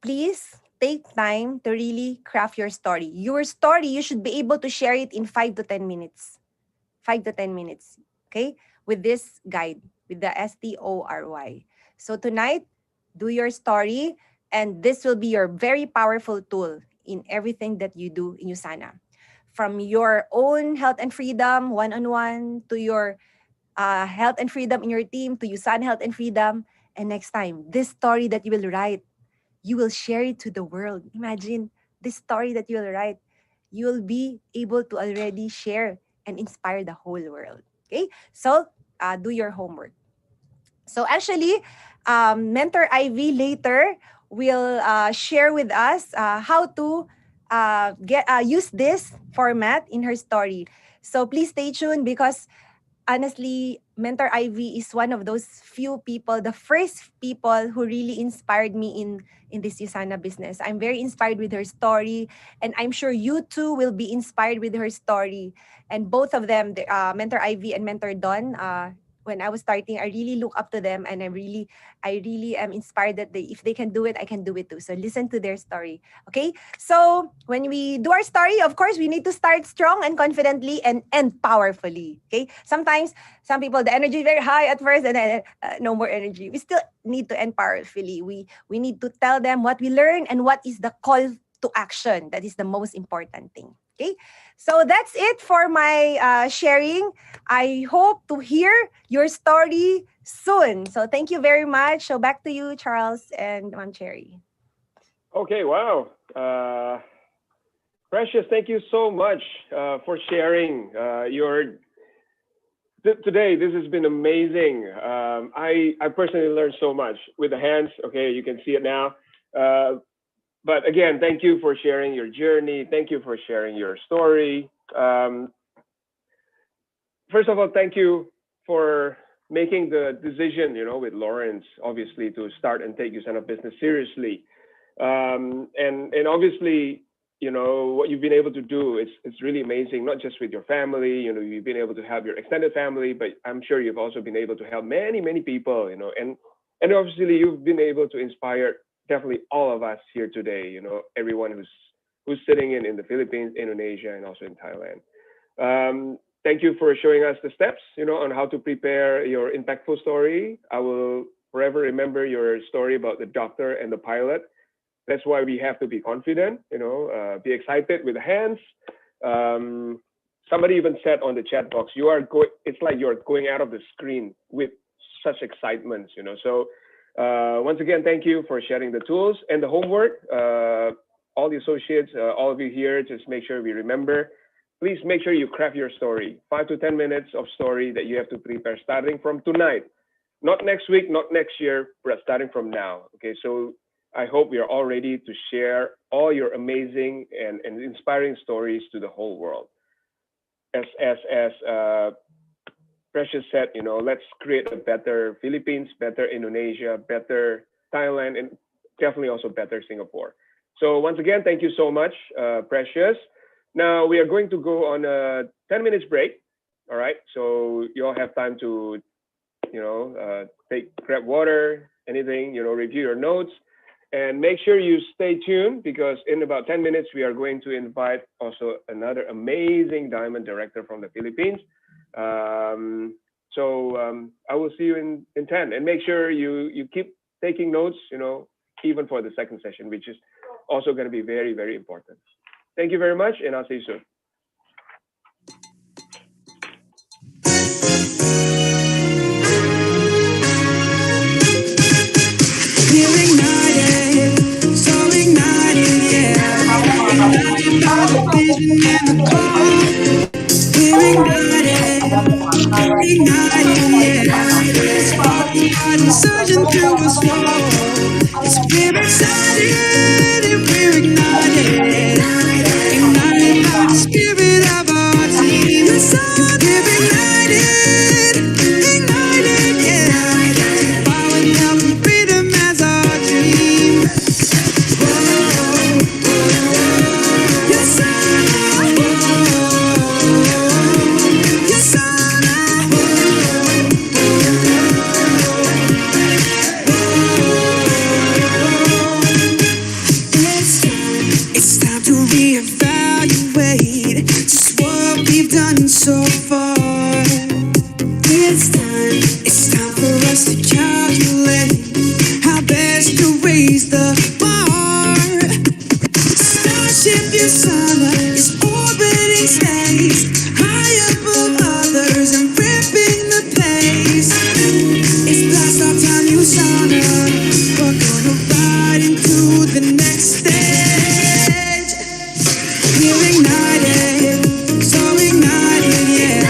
please take time to really craft your story. Your story, you should be able to share it in 5 to 10 minutes. 5 to 10 minutes. Okay. With this guide, with the STORY. So tonight, do your story, and this will be your very powerful tool in everything that you do in Usana. From your own health and freedom, one-on-one, to your health and freedom in your team, to Usan Health and Freedom. And next time, this story that you will write, you will share it to the world. Imagine this story that you will write. You will be able to already share and inspire the whole world. Okay? So, do your homework. So actually, Mentor Ivy later will share with us how to get use this format in her story. So please stay tuned, because honestly, Mentor Ivy is one of those few people, the first people who really inspired me in this Usana business. I'm very inspired with her story, and I'm sure you too will be inspired with her story. And both of them, Mentor Ivy and Mentor Don, when I was starting, I really look up to them, and I really am inspired that if they can do it, I can do it too. So listen to their story. Okay. So when we do our story, of course, we need to start strong and confidently and end powerfully. Okay. Sometimes some people, the energy is very high at first, and then no more energy. We still need to end powerfully. We need to tell them what we learn and what is the call to action. That is the most important thing. Okay. So that's it for my sharing. I hope to hear your story soon. So thank you very much. So back to you, Charles and Ma'am Cherry. Okay, wow. Precious, thank you so much for sharing today. This has been amazing. I personally learned so much with the hands. Okay, you can see it now. But again, thank you for sharing your journey. Thank you for sharing your story. First of all, thank you for making the decision, with Lawrence, obviously, to start and take Usana business seriously. And obviously, what you've been able to do, it's really amazing, not just with your family, you've been able to help your extended family, but I'm sure you've also been able to help many, many people, and obviously you've been able to inspire definitely all of us here today, everyone who's sitting in the Philippines, Indonesia, and also in Thailand. Thank you for showing us the steps, on how to prepare your impactful story. I will forever remember your story about the doctor and the pilot. That's why we have to be confident, be excited with the hands. Somebody even said on the chat box, it's like you're going out of the screen with such excitement, So once again, thank you for sharing the tools and the homework. All the associates, all of you here, just make sure we remember. Please make sure you craft your story. 5 to 10 minutes of story that you have to prepare starting from tonight. Not next week, not next year, but starting from now. Okay, so I hope we are all ready to share all your amazing and inspiring stories to the whole world. As Precious said, let's create a better Philippines, better Indonesia, better Thailand, and definitely also better Singapore. So once again, thank you so much, Precious. Now we are going to go on a 10 minutes break. All right. So you all have time to, grab water, anything, review your notes, and make sure you stay tuned because in about 10 minutes, we are going to invite also another amazing diamond director from the Philippines. I will see you in 10, and make sure you keep taking notes, even for the second session, which is also going to be very, very important. Thank you very much, and I'll see you soon. We're ignited, so ignited, yeah. Ignited by the vision and the call. We're ignited, yeah. Spark the body surging through us all. Yes, we're excited and we're ignited. Ignited by the spirit of our team. Yes, we're ignited, ignited, yeah. Power, love, and freedom as our dream. Yes, it's time to reevaluate just what we've done so far. It's time for us to calculate how best to raise the bar. Starship Usana is orbiting space, high above others and ripping the pace. It's blast off time, Usana. We're gonna ride into the next stage. We're ignited, so ignited, yeah.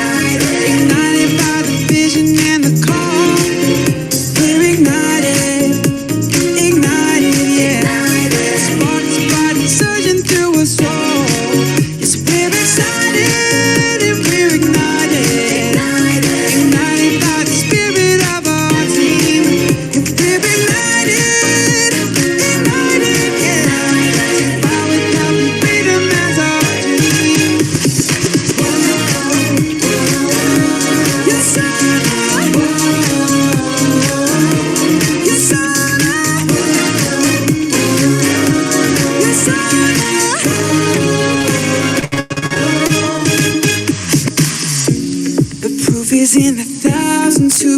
Ignited by the vision and the call. We're ignited, ignited, yeah. Sparks body surging through us all. Yes, we're excited and we're ignited. Ignited by the spirit of our team. And we're ignited, ignited, yeah. Power, love, and freedom as our dream. Yes, the proof is in the thousands who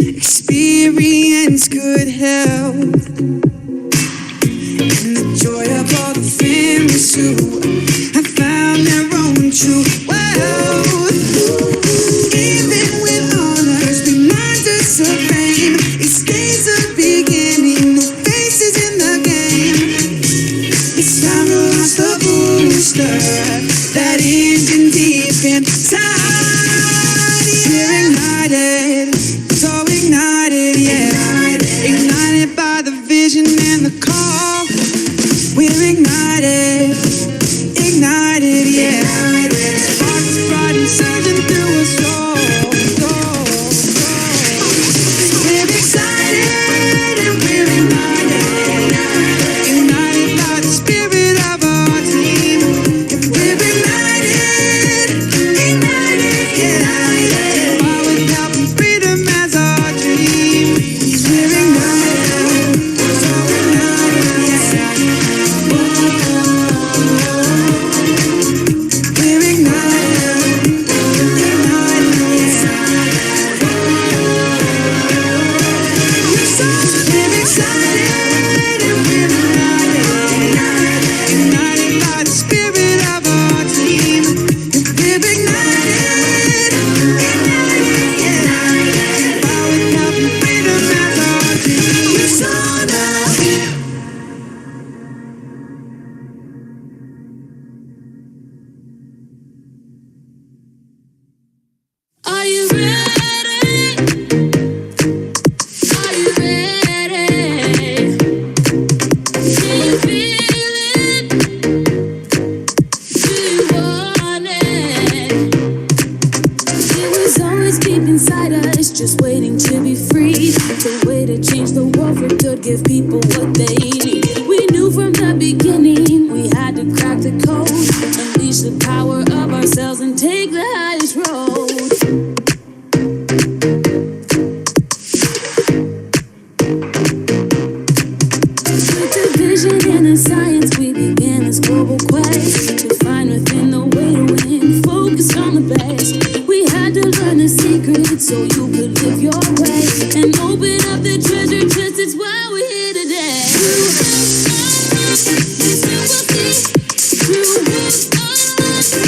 experience good health, and the joy of all the families who have found their own true wealth. Even with honors, reminders of fame, each day's a beginning, new faces in the game. It's time to launch the booster, that engine deep inside. We're ignited, so ignited, yeah. Ignited by the vision and the call. We're ignited, ignited. past, just waiting to be free. The way to change the world for good, give people what they need. We knew from the beginning we had to crack the code, unleash the power of ourselves and take the highest road. With the vision and the science, we began this global quest to find within the way to win. Focus on the best. We had to learn the secrets so you could live your way and open up the treasure chest. It's why we're here today. This will be true.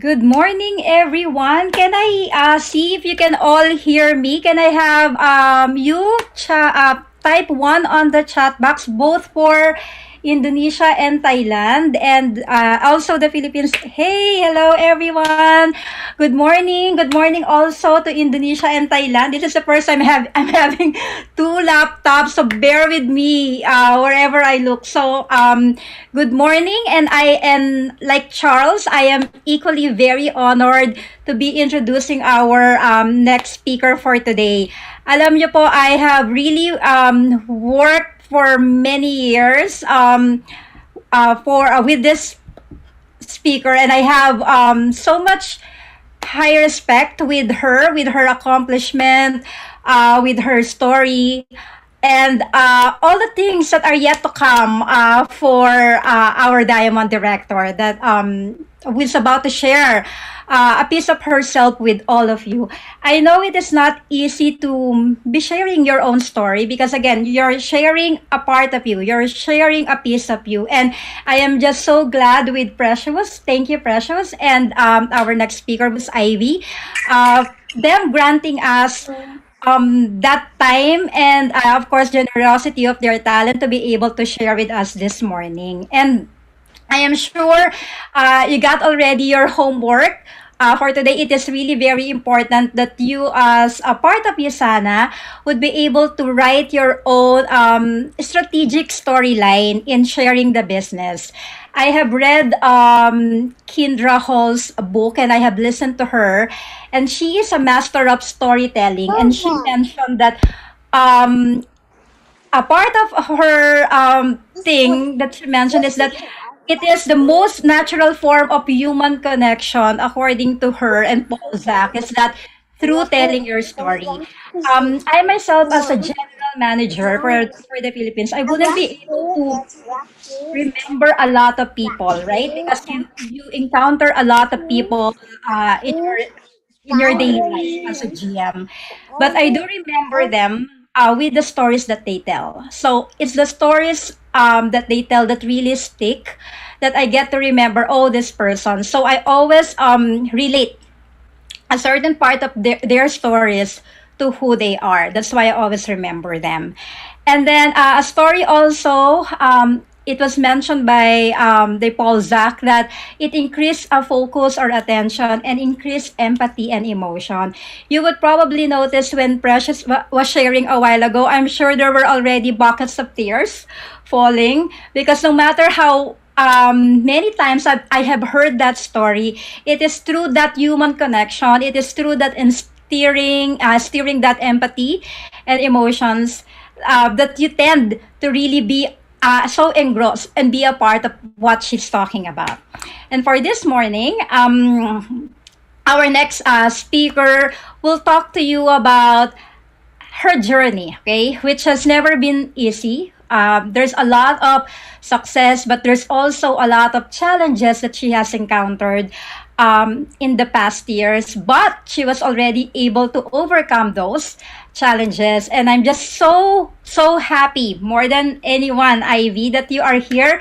Good morning, everyone. Can I see if you can all hear me? Can I have you type one on the chat box, both for Indonesia and Thailand, and also the Philippines. Hey, hello, everyone. Good morning. Good morning also to Indonesia and Thailand. This is the first time I'm having two laptops, so bear with me wherever I look. So, good morning, and I am like Charles. I am equally very honored to be introducing our next speaker for today. Alam niyo po, I have really worked for many years for with this speaker, and I have so much high respect with her accomplishment, with her story, and all the things that are yet to come for our Diamond Director that was about to share a piece of herself with all of you. I know it is not easy to be sharing your own story because, again, you're sharing a part of you, you're sharing a piece of you. And I am just so glad with Precious. Thank you, Precious. And our next speaker was Ivy. Them granting us that time and of course generosity of their talent to be able to share with us this morning. And I am sure you got already your homework. For today, it is really very important that you, as a part of Usana, would be able to write your own strategic storyline in sharing the business. I have read Kindra Hall's book and I have listened to her, and she is a master of storytelling. And she mentioned that um, a part of her thing that she mentioned is that it is the most natural form of human connection, according to her and Paul Zach, is that through telling your story. I myself, as a general manager for the Philippines, I wouldn't be able to remember a lot of people, right? Because you encounter a lot of people in your daily life as a GM. But I do remember them with the stories that they tell. So it's the stories that they tell that really stick, that I get to remember, oh, this person. So I always relate a certain part of their stories to who they are. That's why I always remember them. And then a story also, it was mentioned by the Paul Zach that it increased a focus or attention and increased empathy and emotion. You would probably notice when Precious was sharing a while ago, I'm sure there were already buckets of tears falling because no matter how many times I have heard that story, it is through that human connection, it is through that steering that empathy and emotions that you tend to really be so engrossed and be a part of what she's talking about. And for this morning, our next speaker will talk to you about her journey, okay, which has never been easy. There's a lot of success, but there's also a lot of challenges that she has encountered in the past years. But she was already able to overcome those challenges. And I'm just so happy, more than anyone, Ivy, that you are here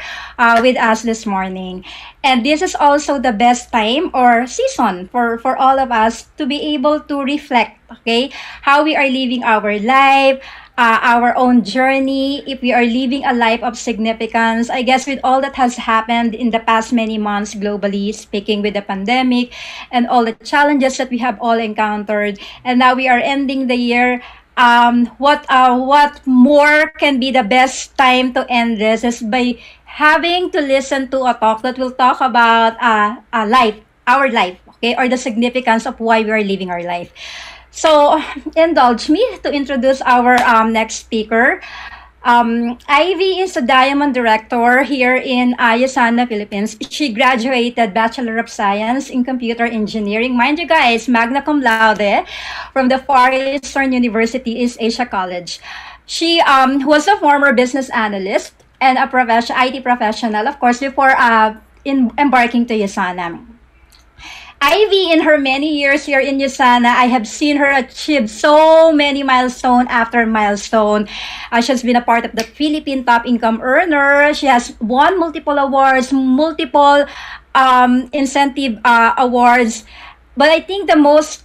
with us this morning. And this is also the best time or season for all of us to be able to reflect, okay, how we are living our life, our own journey, if we are living a life of significance. I guess with all that has happened in the past many months globally, speaking with the pandemic and all the challenges that we have all encountered, and now we are ending the year. What more can be the best time to end this is by having to listen to a talk that will talk about life, our life, okay, or the significance of why we are living our life. So, indulge me to introduce our next speaker. Ivy is a Diamond Director here in Usana, Philippines. She graduated Bachelor of Science in Computer Engineering. Mind you guys, magna cum laude from the Far Eastern University East Asia College. She was a former business analyst and a IT professional, of course, before embarking to Usana. Ivy, in her many years here in Usana, I have seen her achieve so many milestone after milestone. She has been a part of the Philippine Top Income Earner. She has won multiple awards, multiple incentive awards. But I think the most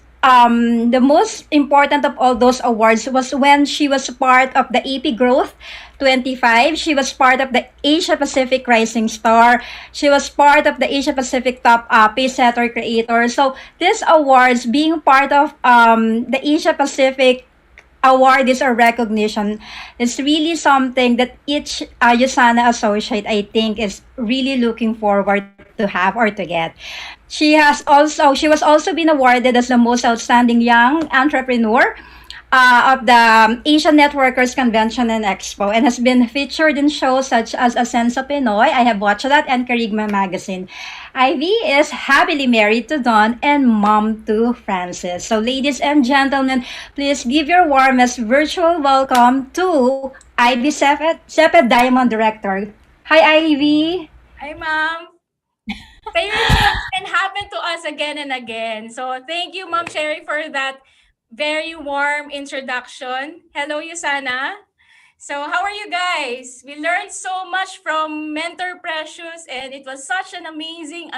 important of all those awards was when she was part of the AP Growth 25. She was part of the Asia Pacific Rising Star. She was part of the Asia Pacific Top Paysetter Creator. So these awards, being part of the Asia Pacific award is a recognition. It's really something that each Usana associate, I think, is really looking forward to have or to get. She was also been awarded as the most outstanding young entrepreneur of the Asian Networkers Convention and Expo, and has been featured in shows such as A Sense of Pinoy. I have watched that, and Kerigma Magazine. Ivy is happily married to Don and mom to Francis. So, ladies and gentlemen, please give your warmest virtual welcome to Ivy Sepet Diamond Director. Hi, Ivy. Hi, Ma'am. Favorite things can happen to us again and again. So thank you, Ma'am Sherry, for that very warm introduction. Hello, Usana. So how are you guys? We learned so much from Mentor Precious, and it was such an amazing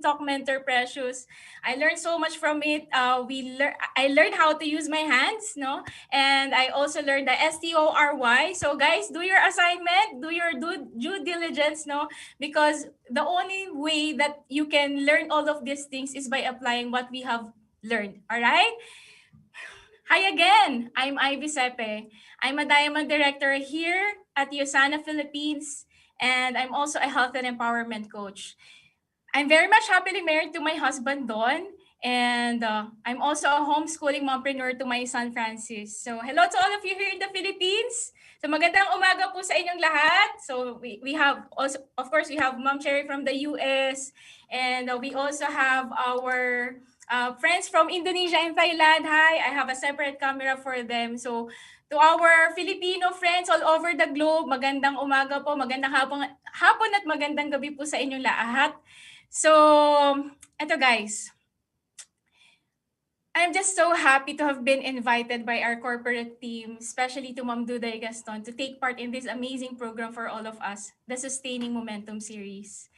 talk, Mentor Precious. I learned so much from it. I learned how to use my hands, no, and I also learned the STORY. So guys, do your assignment, do your due diligence, no, because the only way that you can learn all of these things is by applying what we have learned. All right. Hi again, I'm Ivy Sepe. I'm a Diamond Director here at Usana, Philippines, and I'm also a health and empowerment coach. I'm very much happily married to my husband, Don, and I'm also a homeschooling mompreneur to my son, Francis. So hello to all of you here in the Philippines. So magandang umaga po sa inyong lahat. So we have also, of course, we have Mom Cherry from the US, and we also have our friends from Indonesia and Thailand. Hi, I have a separate camera for them. So to our Filipino friends all over the globe, magandang umaga po, magandang hapon at magandang gabi po sa inyong lahat. So, eto guys, I'm just so happy to have been invited by our corporate team, especially to Ma'am Duday Gaston, to take part in this amazing program for all of us, the Sustaining Momentum series.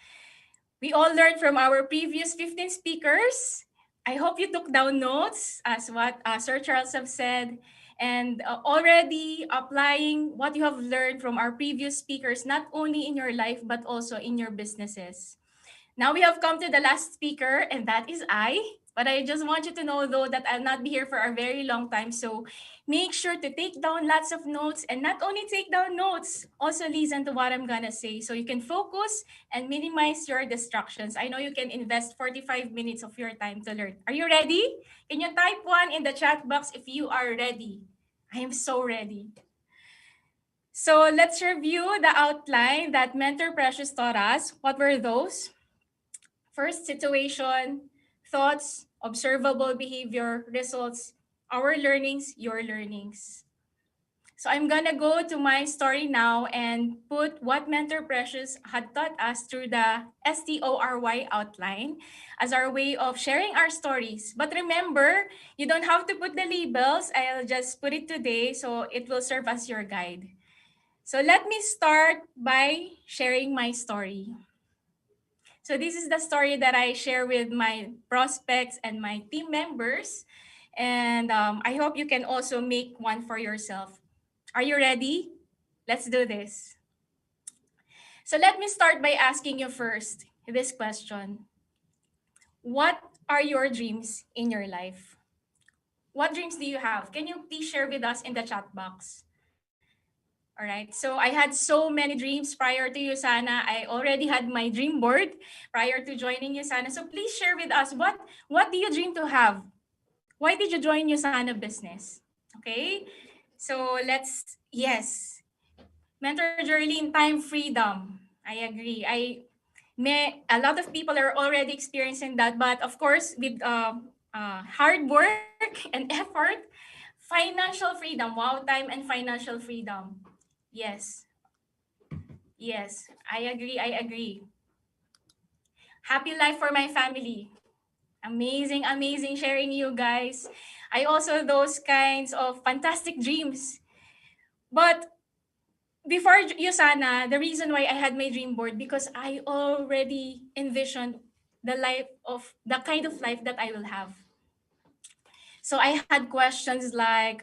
We all learned from our previous 15 speakers. I hope you took down notes, as what Sir Charles have said, and already applying what you have learned from our previous speakers, not only in your life, but also in your businesses. Now we have come to the last speaker, and that is I. But I just want you to know, though, that I'll not be here for a very long time. So make sure to take down lots of notes, and not only take down notes, also listen to what I'm going to say so you can focus and minimize your distractions. I know you can invest 45 minutes of your time to learn. Are you ready? Can you type 1 in the chat box if you are ready? I am so ready. So let's review the outline that Mentor Precious taught us. What were those? First, situation, thoughts, observable behavior, results, our learnings, your learnings. So I'm gonna go to my story now and put what Mentor Precious had taught us through the STORY outline as our way of sharing our stories. But remember, you don't have to put the labels. I'll just put it today so it will serve as your guide. So let me start by sharing my story. So this is the story that I share with my prospects and my team members. And I hope you can also make one for yourself. Are you ready? Let's do this. So let me start by asking you first this question. What are your dreams in your life? What dreams do you have? Can you please share with us in the chat box? All right. So I had so many dreams prior to Usana. I already had my dream board prior to joining Usana. So please share with us what do you dream to have? Why did you join Usana business? Okay. So yes. Mentor Jerlyn, time freedom. I agree. A lot of people are already experiencing that, but of course with hard work and effort, financial freedom. Wow, time and financial freedom. Yes. Yes, I agree. I agree. Happy life for my family. Amazing sharing you guys. I also those kinds of fantastic dreams. But before Usana, the reason why I had my dream board because I already envisioned the kind of life that I will have. So I had questions like,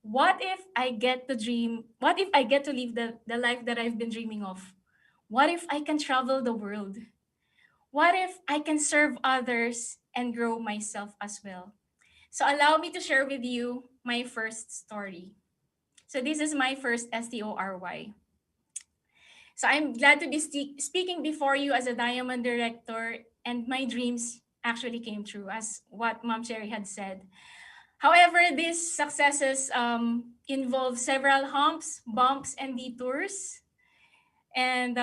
what if I get to dream? What if I get to live the life that I've been dreaming of? What if I can travel the world? What if I can serve others and grow myself as well? So allow me to share with you my first story. So this is my first STORY. So I'm glad to be speaking before you as a Diamond director, and my dreams actually came true, as what Mom Cherry had said. However, these successes involve several humps, bumps, and detours. And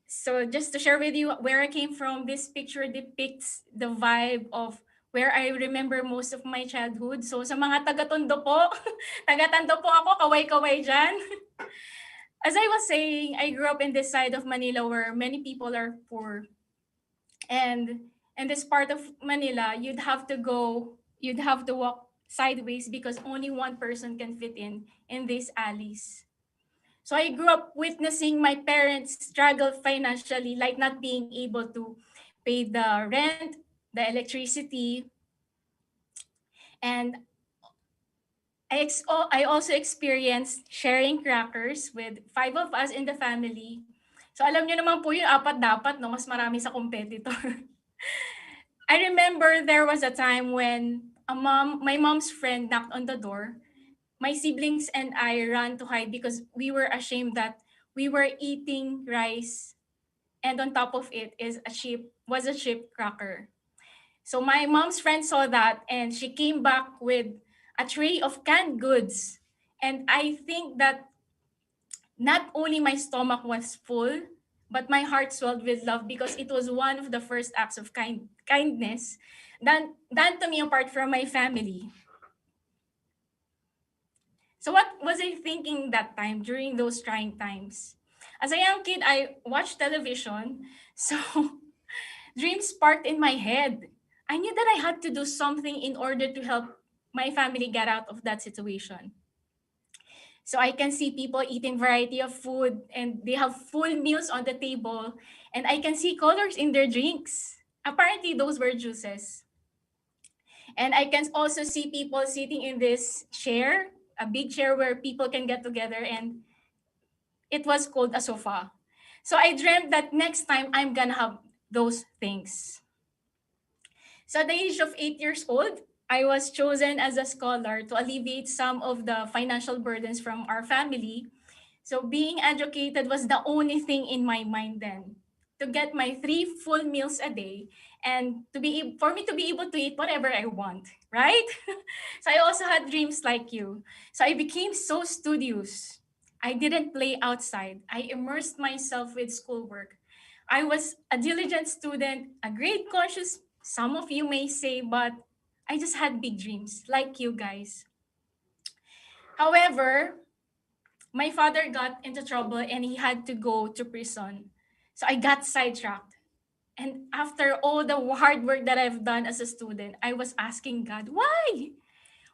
so just to share with you where I came from, this picture depicts the vibe of where I remember most of my childhood. So sa mga taga-Tondo po, taga-Tondo po ako, kaway-kaway dyan. As I was saying, I grew up in this side of Manila where many people are poor. And in this part of Manila, you'd have to walk sideways because only one person can fit in these alleys. So I grew up witnessing my parents struggle financially, like not being able to pay the rent, the electricity, and I also experienced sharing crackers with 5 of us in the family. So alam niyo naman po yung apat dapat, no? Mas marami sa competitor. I remember there was a time when my mom's friend knocked on the door. My siblings and I ran to hide because we were ashamed that we were eating rice, and on top of it was a chip cracker. So my mom's friend saw that and she came back with a tray of canned goods. And I think that not only my stomach was full, but my heart swelled with love because it was one of the first acts of kindness done to me apart from my family. So what was I thinking that time during those trying times? As a young kid, I watched television, so dreams sparked in my head. I knew that I had to do something in order to help my family get out of that situation. So I can see people eating variety of food and they have full meals on the table, and I can see colors in their drinks. Apparently those were juices. And I can also see people sitting in this chair, a big chair where people can get together, and it was called a sofa. So I dreamt that next time I'm gonna have those things. So at the age of 8 years old, I was chosen as a scholar to alleviate some of the financial burdens from our family. So being educated was the only thing in my mind then. To get my 3 full meals a day and for me to be able to eat whatever I want, right? So I also had dreams like you. So I became so studious. I didn't play outside. I immersed myself with schoolwork. I was a diligent student, a grade conscious, some of you may say, but I just had big dreams like you guys. However, my father got into trouble and he had to go to prison. So I got sidetracked. And after all the hard work that I've done as a student, I was asking God, why?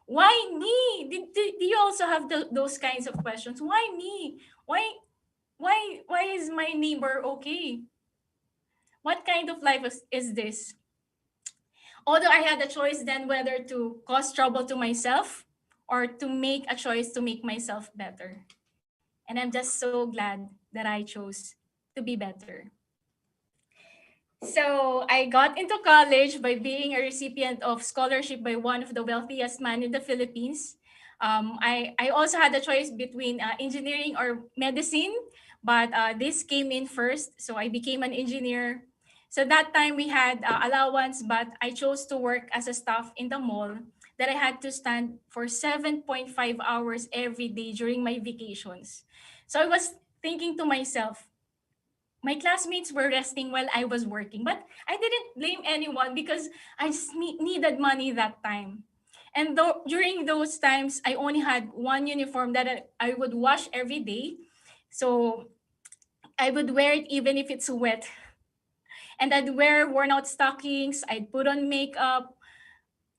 Why me? Do you also have those kinds of questions? Why me? Why is my neighbor okay? What kind of life is this? Although I had a choice then whether to cause trouble to myself or to make a choice to make myself better. And I'm just so glad that I chose to be better. So I got into college by being a recipient of scholarship by one of the wealthiest man in the Philippines. I also had a choice between engineering or medicine, but this came in first. So I became an engineer. So that time we had allowance, but I chose to work as a staff in the mall that I had to stand for 7.5 hours every day during my vacations. So I was thinking to myself, my classmates were resting while I was working, but I didn't blame anyone because I just needed money that time. And during those times, I only had one uniform that I would wash every day. So I would wear it even if it's wet. And I'd wear worn out stockings, I'd put on makeup.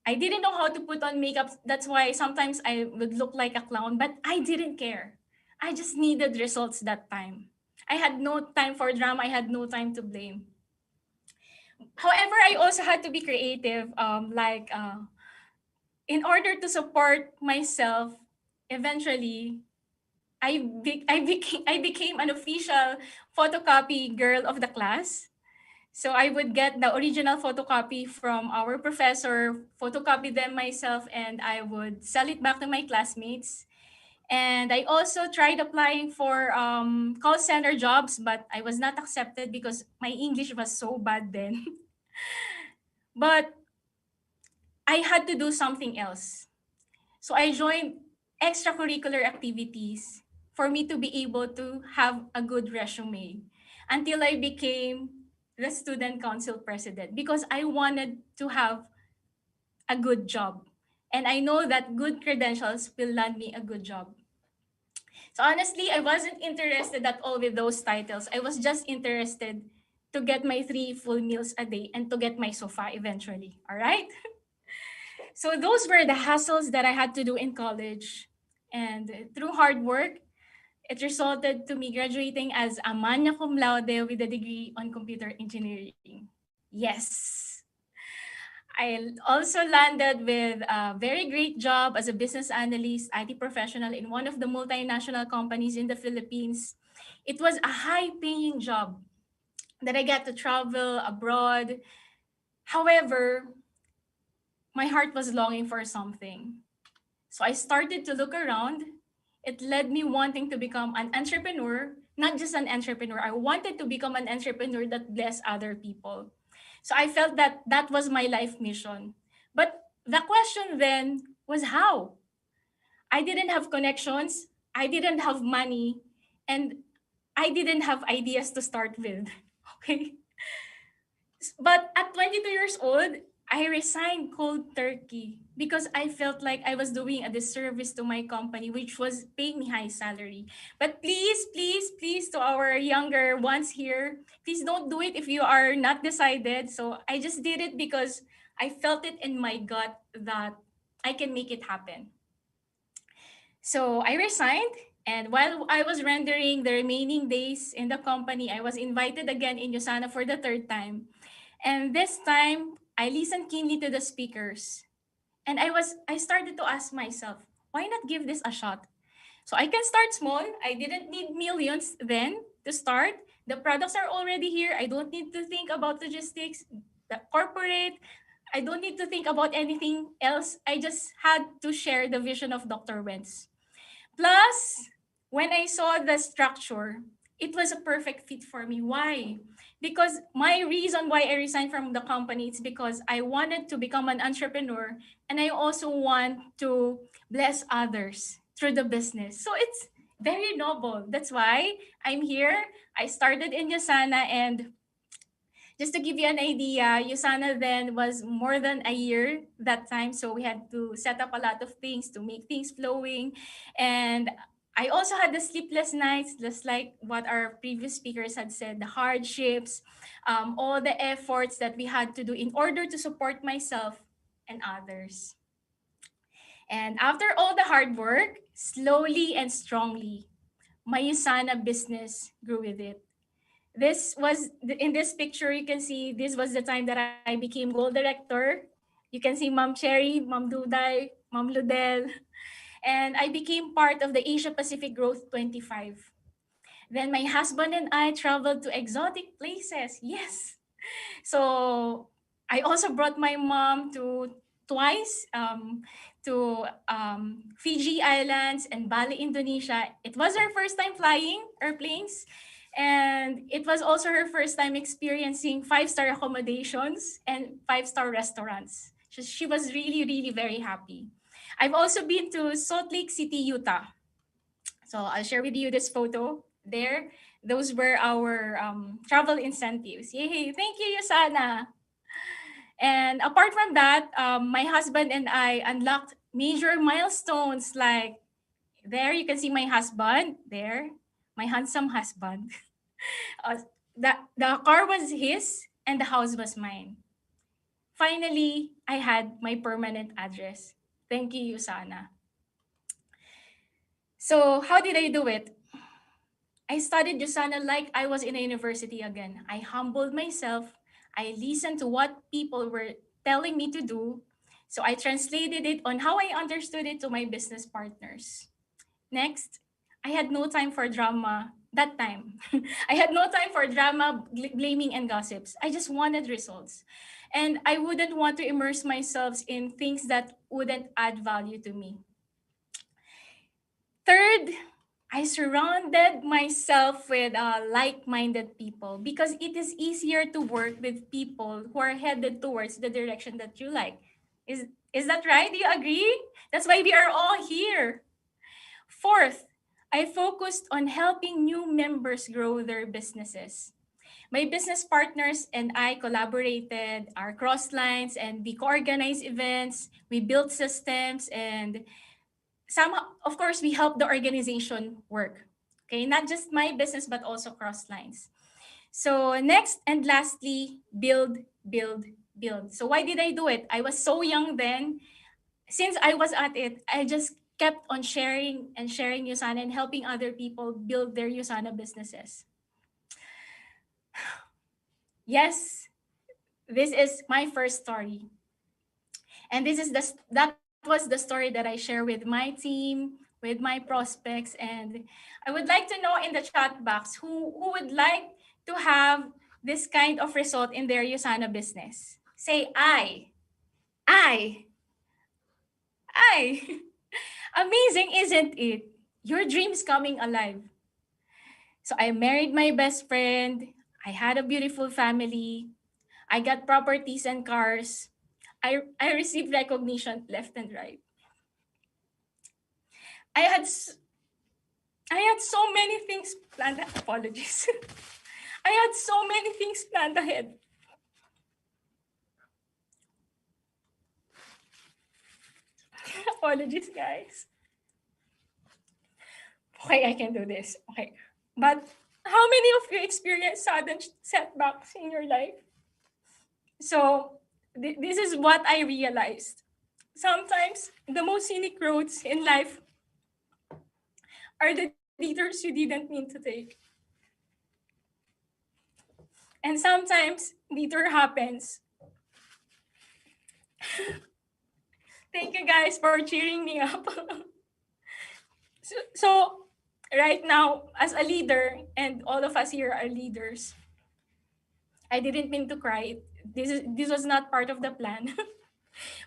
I didn't know how to put on makeup. That's why sometimes I would look like a clown, but I didn't care. I just needed results that time. I had no time for drama. I had no time to blame. However, I also had to be creative. In order to support myself, eventually, I became an official photocopy girl of the class. So I would get the original photocopy from our professor, photocopy them myself, and I would sell it back to my classmates. And I also tried applying for call center jobs, but I was not accepted because my English was so bad then. But I had to do something else. So I joined extracurricular activities for me to be able to have a good resume until I became the student council president because I wanted to have a good job. And I know that good credentials will land me a good job. So honestly, I wasn't interested at all with those titles. I was just interested to get my 3 full meals a day and to get my sofa eventually. All right? So those were the hassles that I had to do in college. And through hard work, it resulted to me graduating as a magna cum laude with a degree on computer engineering. Yes. I also landed with a very great job as a business analyst, IT professional in one of the multinational companies in the Philippines. It was a high paying job that I got to travel abroad. However, my heart was longing for something. So I started to look around. It led me wanting to become an entrepreneur, not just an entrepreneur. I wanted to become an entrepreneur that bless other people. So I felt that that was my life mission. But the question then was how? I didn't have connections, I didn't have money, and I didn't have ideas to start with. Okay. But at 22 years old, I resigned cold turkey because I felt like I was doing a disservice to my company, which was paying me high salary. But please, please, please, to our younger ones here, please don't do it if you are not decided. So I just did it because I felt it in my gut that I can make it happen. So I resigned. And while I was rendering the remaining days in the company, I was invited again in Usana for the third time. And this time, I listened keenly to the speakers. And I started to ask myself, why not give this a shot? So I can start small. I didn't need millions then to start. The products are already here. I don't need to think about logistics, the corporate. I don't need to think about anything else. I just had to share the vision of Dr. Wentz. Plus, when I saw the structure, it was a perfect fit for me. Why? Because my reason why I resigned from the company is because I wanted to become an entrepreneur and I also want to bless others through the business. So it's very noble. That's why I'm here. I started in Usana, and just to give you an idea, Usana then was more than a year that time. So we had to set up a lot of things to make things flowing. And I also had the sleepless nights, just like what our previous speakers had said, the hardships, all the efforts that we had to do in order to support myself and others. And after all the hard work, slowly and strongly, my Usana business grew with it. This was in this picture, you can see this was the time that I became goal director. You can see Ma'am Cherry, Ma'am Duday, Ma'am Ludel, and I became part of the Asia Pacific Growth 25. Then my husband and I traveled to exotic places. Yes. So I also brought my mom to twice to Fiji Islands and Bali, Indonesia. It was her first time flying airplanes, and it was also her first time experiencing five-star accommodations and five-star restaurants. She was really, really very happy. I've also been to Salt Lake City, Utah. So I'll share with you this photo there. Those were our travel incentives. Yay! Thank you, Usana. And apart from that, my husband and I unlocked major milestones. Like there, you can see my husband there, my handsome husband. uh, the car was his and the house was mine. Finally, I had my permanent address. Thank you, Usana. So how did I do it? I studied Usana like I was in a university again. I humbled myself. I listened to what people were telling me to do. So I translated it on how I understood it to my business partners. Next, I had no time for drama that time. I had no time for drama, blaming, and gossips. I just wanted results. And I wouldn't want to immerse myself in things that wouldn't add value to me. Third, I surrounded myself with like-minded people because it is easier to work with people who are headed towards the direction that you like. Is that right? Do you agree? That's why we are all here. Fourth, I focused on helping new members grow their businesses. My business partners and I collaborated, our cross lines, and we co-organized events, we built systems, and somehow, of course, we help the organization work. Okay, not just my business, but also cross lines. So next and lastly, build, build, build. So why did I do it? I was so young then. Since I was at it, I just kept on sharing and sharing Usana and helping other people build their Usana businesses. Yes, this is my first story. And that was the story that I share with my team, with my prospects. And I would like to know in the chat box who would like to have this kind of result in their Usana business. Say I. I. I. Amazing, isn't it? Your dreams coming alive. So I married my best friend. I had a beautiful family. I got properties and cars. I received recognition left and right. I had I had so many things planned. Apologies. I had so many things planned ahead. Apologies, guys. Okay, I can do this. Okay. But how many of you experience sudden setbacks in your life? So, this is what I realized. Sometimes the most scenic roads in life are the detours you didn't mean to take. And sometimes detour happens. Thank you guys for cheering me up. So right now, as a leader, and all of us here are leaders, I didn't mean to cry. This was not part of the plan.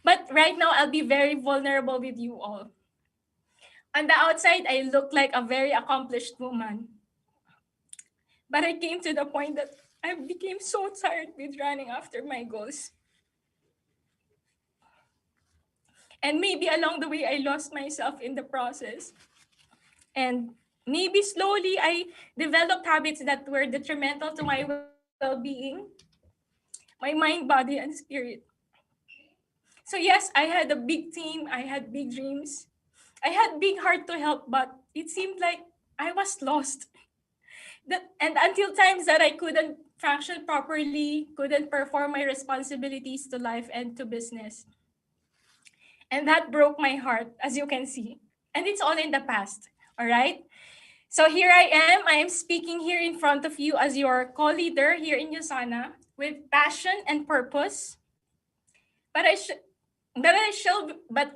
But right now, I'll be very vulnerable with you all. On the outside, I look like a very accomplished woman. But I came to the point that I became so tired with running after my goals. And maybe along the way, I lost myself in the process. And maybe slowly, I developed habits that were detrimental to my well-being, my mind, body, and spirit. So yes, I had a big team. I had big dreams. I had big heart to help, but it seemed like I was lost. And until times that I couldn't function properly, couldn't perform my responsibilities to life and to business. And that broke my heart, as you can see. And it's all in the past, all right? So here I am speaking here in front of you as your co-leader here in Usana with passion and purpose. But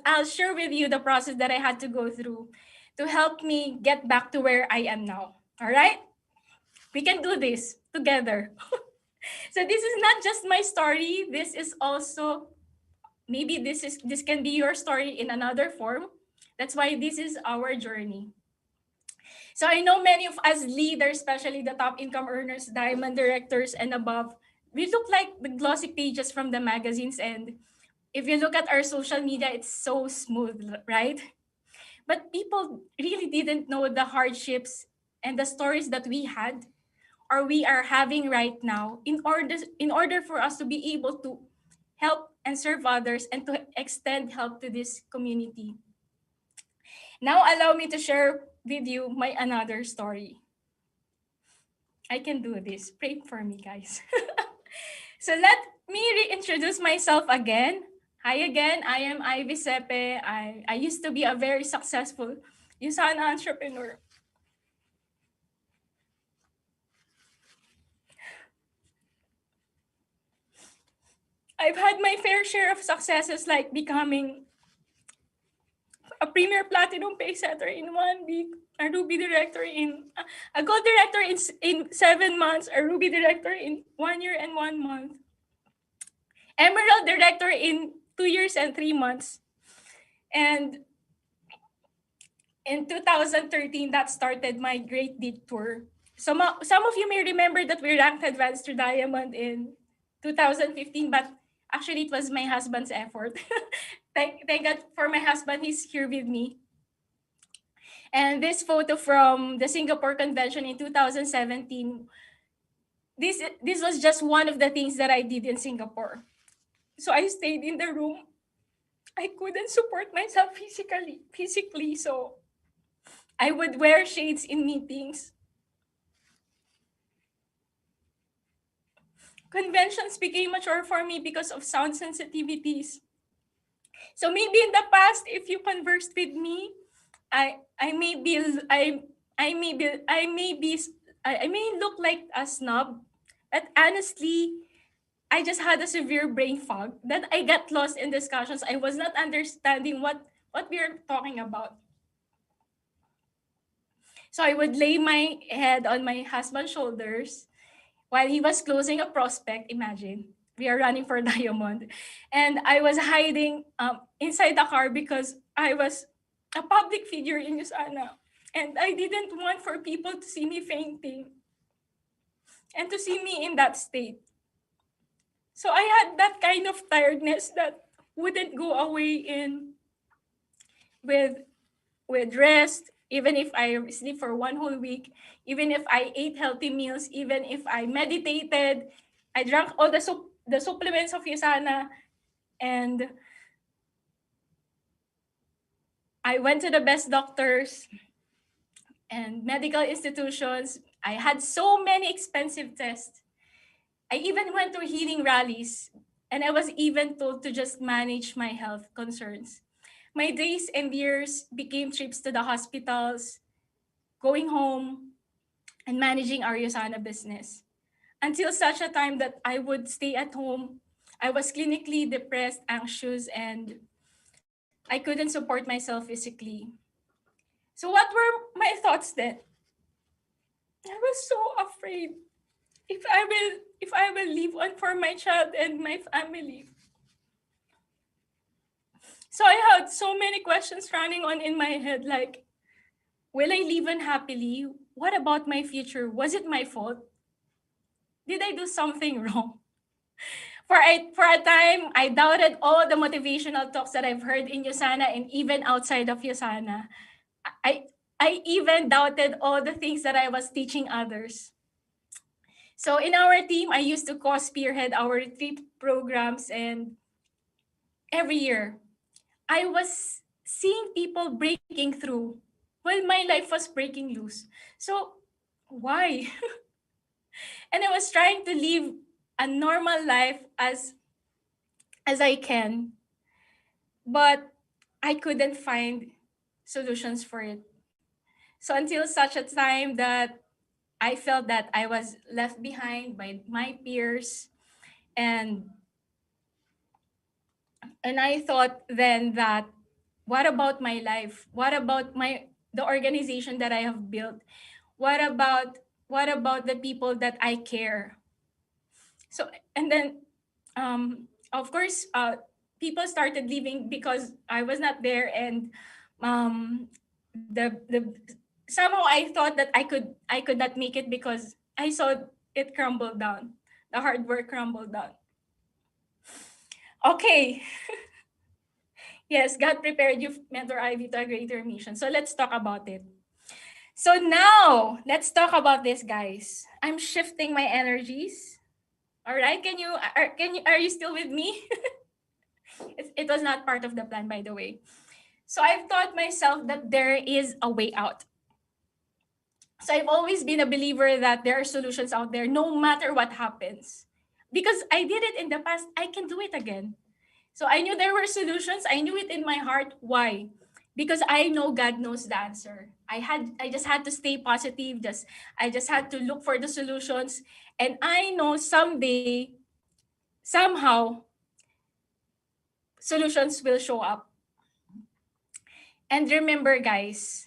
I'll share with you the process that I had to go through to help me get back to where I am now. All right? We can do this together. So this is not just my story. This is also maybe this can be your story in another form. That's why this is our journey. So I know many of us leaders, especially the top income earners, diamond directors and above, we look like the glossy pages from the magazines, and if you look at our social media, it's so smooth, right? But people really didn't know the hardships and the stories that we had or we are having right now in order for us to be able to help and serve others and to extend help to this community. Now allow me to share with you my another story. I can do this. Pray for me, guys. So let me reintroduce myself again. Hi again, I am Ivy Sepe. I used to be a very successful Usana entrepreneur. I've had my fair share of successes, like becoming a premier platinum pay setter in 1 week, a ruby director in a gold director in 7 months, a ruby director in 1 year and 1 month, emerald director in 2 years and 3 months, and in 2013 that started my great deed tour. Some of you may remember that we ranked advanced to diamond in 2015, but actually it was my husband's effort. Thank God for my husband, he's here with me. And this photo from the Singapore convention in 2017, this was just one of the things that I did in Singapore. So I stayed in the room. I couldn't support myself physically, so I would wear shades in meetings. Conventions became a chore for me because of sound sensitivities. So maybe in the past, if you conversed with me, I may be I may be I may be I may look like a snob, but honestly, I just had a severe brain fog that I got lost in discussions. I was not understanding what we are talking about. So I would lay my head on my husband's shoulders while he was closing a prospect. Imagine we are running for diamond, and I was hiding inside the car because I was a public figure in Usana, and I didn't want for people to see me fainting and to see me in that state. So I had that kind of tiredness that wouldn't go away in with rest, even if I sleep for 1 whole week, even if I ate healthy meals, even if I meditated, I drank all the supplements of Usana, and I went to the best doctors and medical institutions. I had so many expensive tests. I even went to healing rallies, and I was even told to just manage my health concerns. My days and years became trips to the hospitals, going home, and managing our Usana business. Until such a time that I would stay at home, I was clinically depressed, anxious, and I couldn't support myself physically. So what were my thoughts then? I was so afraid if I will leave on for my child and my family. So I had so many questions running on in my head, like, will I live unhappily? What about my future? Was it my fault? Did I do something wrong? For a time, I doubted all the motivational talks that I've heard in Usana and even outside of Usana. I, I even doubted all the things that I was teaching others. So in our team, I used to co-spearhead our retreat programs, and every year, I was seeing people breaking through while my life was breaking loose. So why? And I was trying to live a normal life as I can, but I couldn't find solutions for it. So until such a time that I felt that I was left behind by my peers, and I thought then that, what about my life? What about the organization that I have built? What about the people that I care? So, and then of course, people started leaving because I was not there, and um the somehow I thought that I could not make it because I saw it crumble down. The hard work crumbled down. Okay. Yes, God prepared you, Mentor Ivy, to a greater mission. So let's talk about it. So now, let's talk about this, guys. I'm shifting my energies. All right, are you still with me? It was not part of the plan, by the way. So I've taught myself that there is a way out. So I've always been a believer that there are solutions out there no matter what happens. Because I did it in the past, I can do it again. So I knew there were solutions. I knew it in my heart. Why? Because I know God knows the answer. I just had to stay positive. I just had to look for the solutions. And I know someday, somehow, solutions will show up. And remember, guys,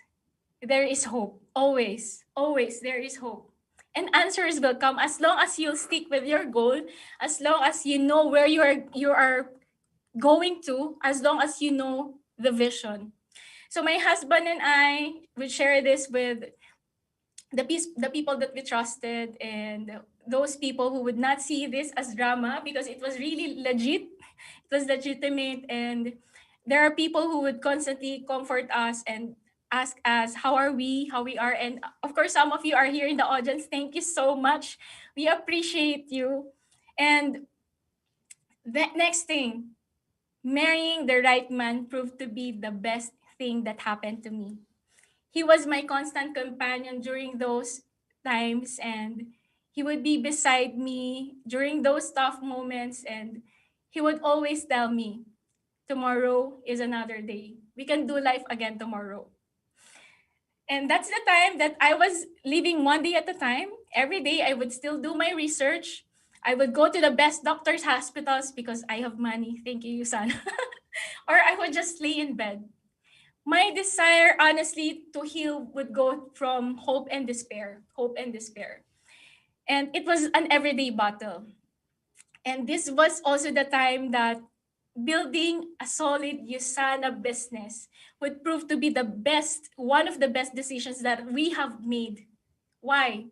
there is hope. Always, always, there is hope. And answers will come as long as you'll stick with your goal, as long as you know where you are going to, as long as you know the vision. So my husband and I would share this with the people that we trusted, and those people who would not see this as drama because it was really legit, it was legitimate. And there are people who would constantly comfort us and ask us how are we, how we are. And of course, some of you are here in the audience. Thank you so much. We appreciate you. And the next thing, marrying the right man proved to be the best thing that happened to me. He was my constant companion during those times, and he would be beside me during those tough moments, and he would always tell me, tomorrow is another day. We can do life again tomorrow. And that's the time that I was living one day at a time. Every day I would still do my research. I would go to the best doctors' hospitals because I have money. Thank you, Usana. Or I would just lay in bed. My desire, honestly, to heal would go from hope and despair, hope and despair. And it was an everyday battle. And this was also the time that building a solid Usana business would prove to be the best, one of the best decisions that we have made. Why?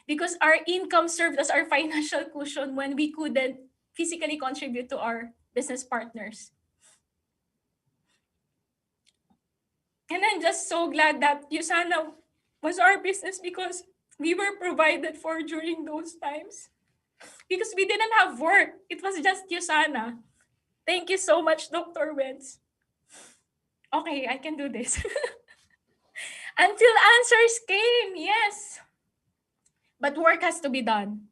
Because our income served as our financial cushion when we couldn't physically contribute to our business partners. And I'm just so glad that Usana was our business because we were provided for during those times. Because we didn't have work. It was just Usana. Thank you so much, Dr. Wentz. Okay, I can do this. Until answers came, yes. But work has to be done.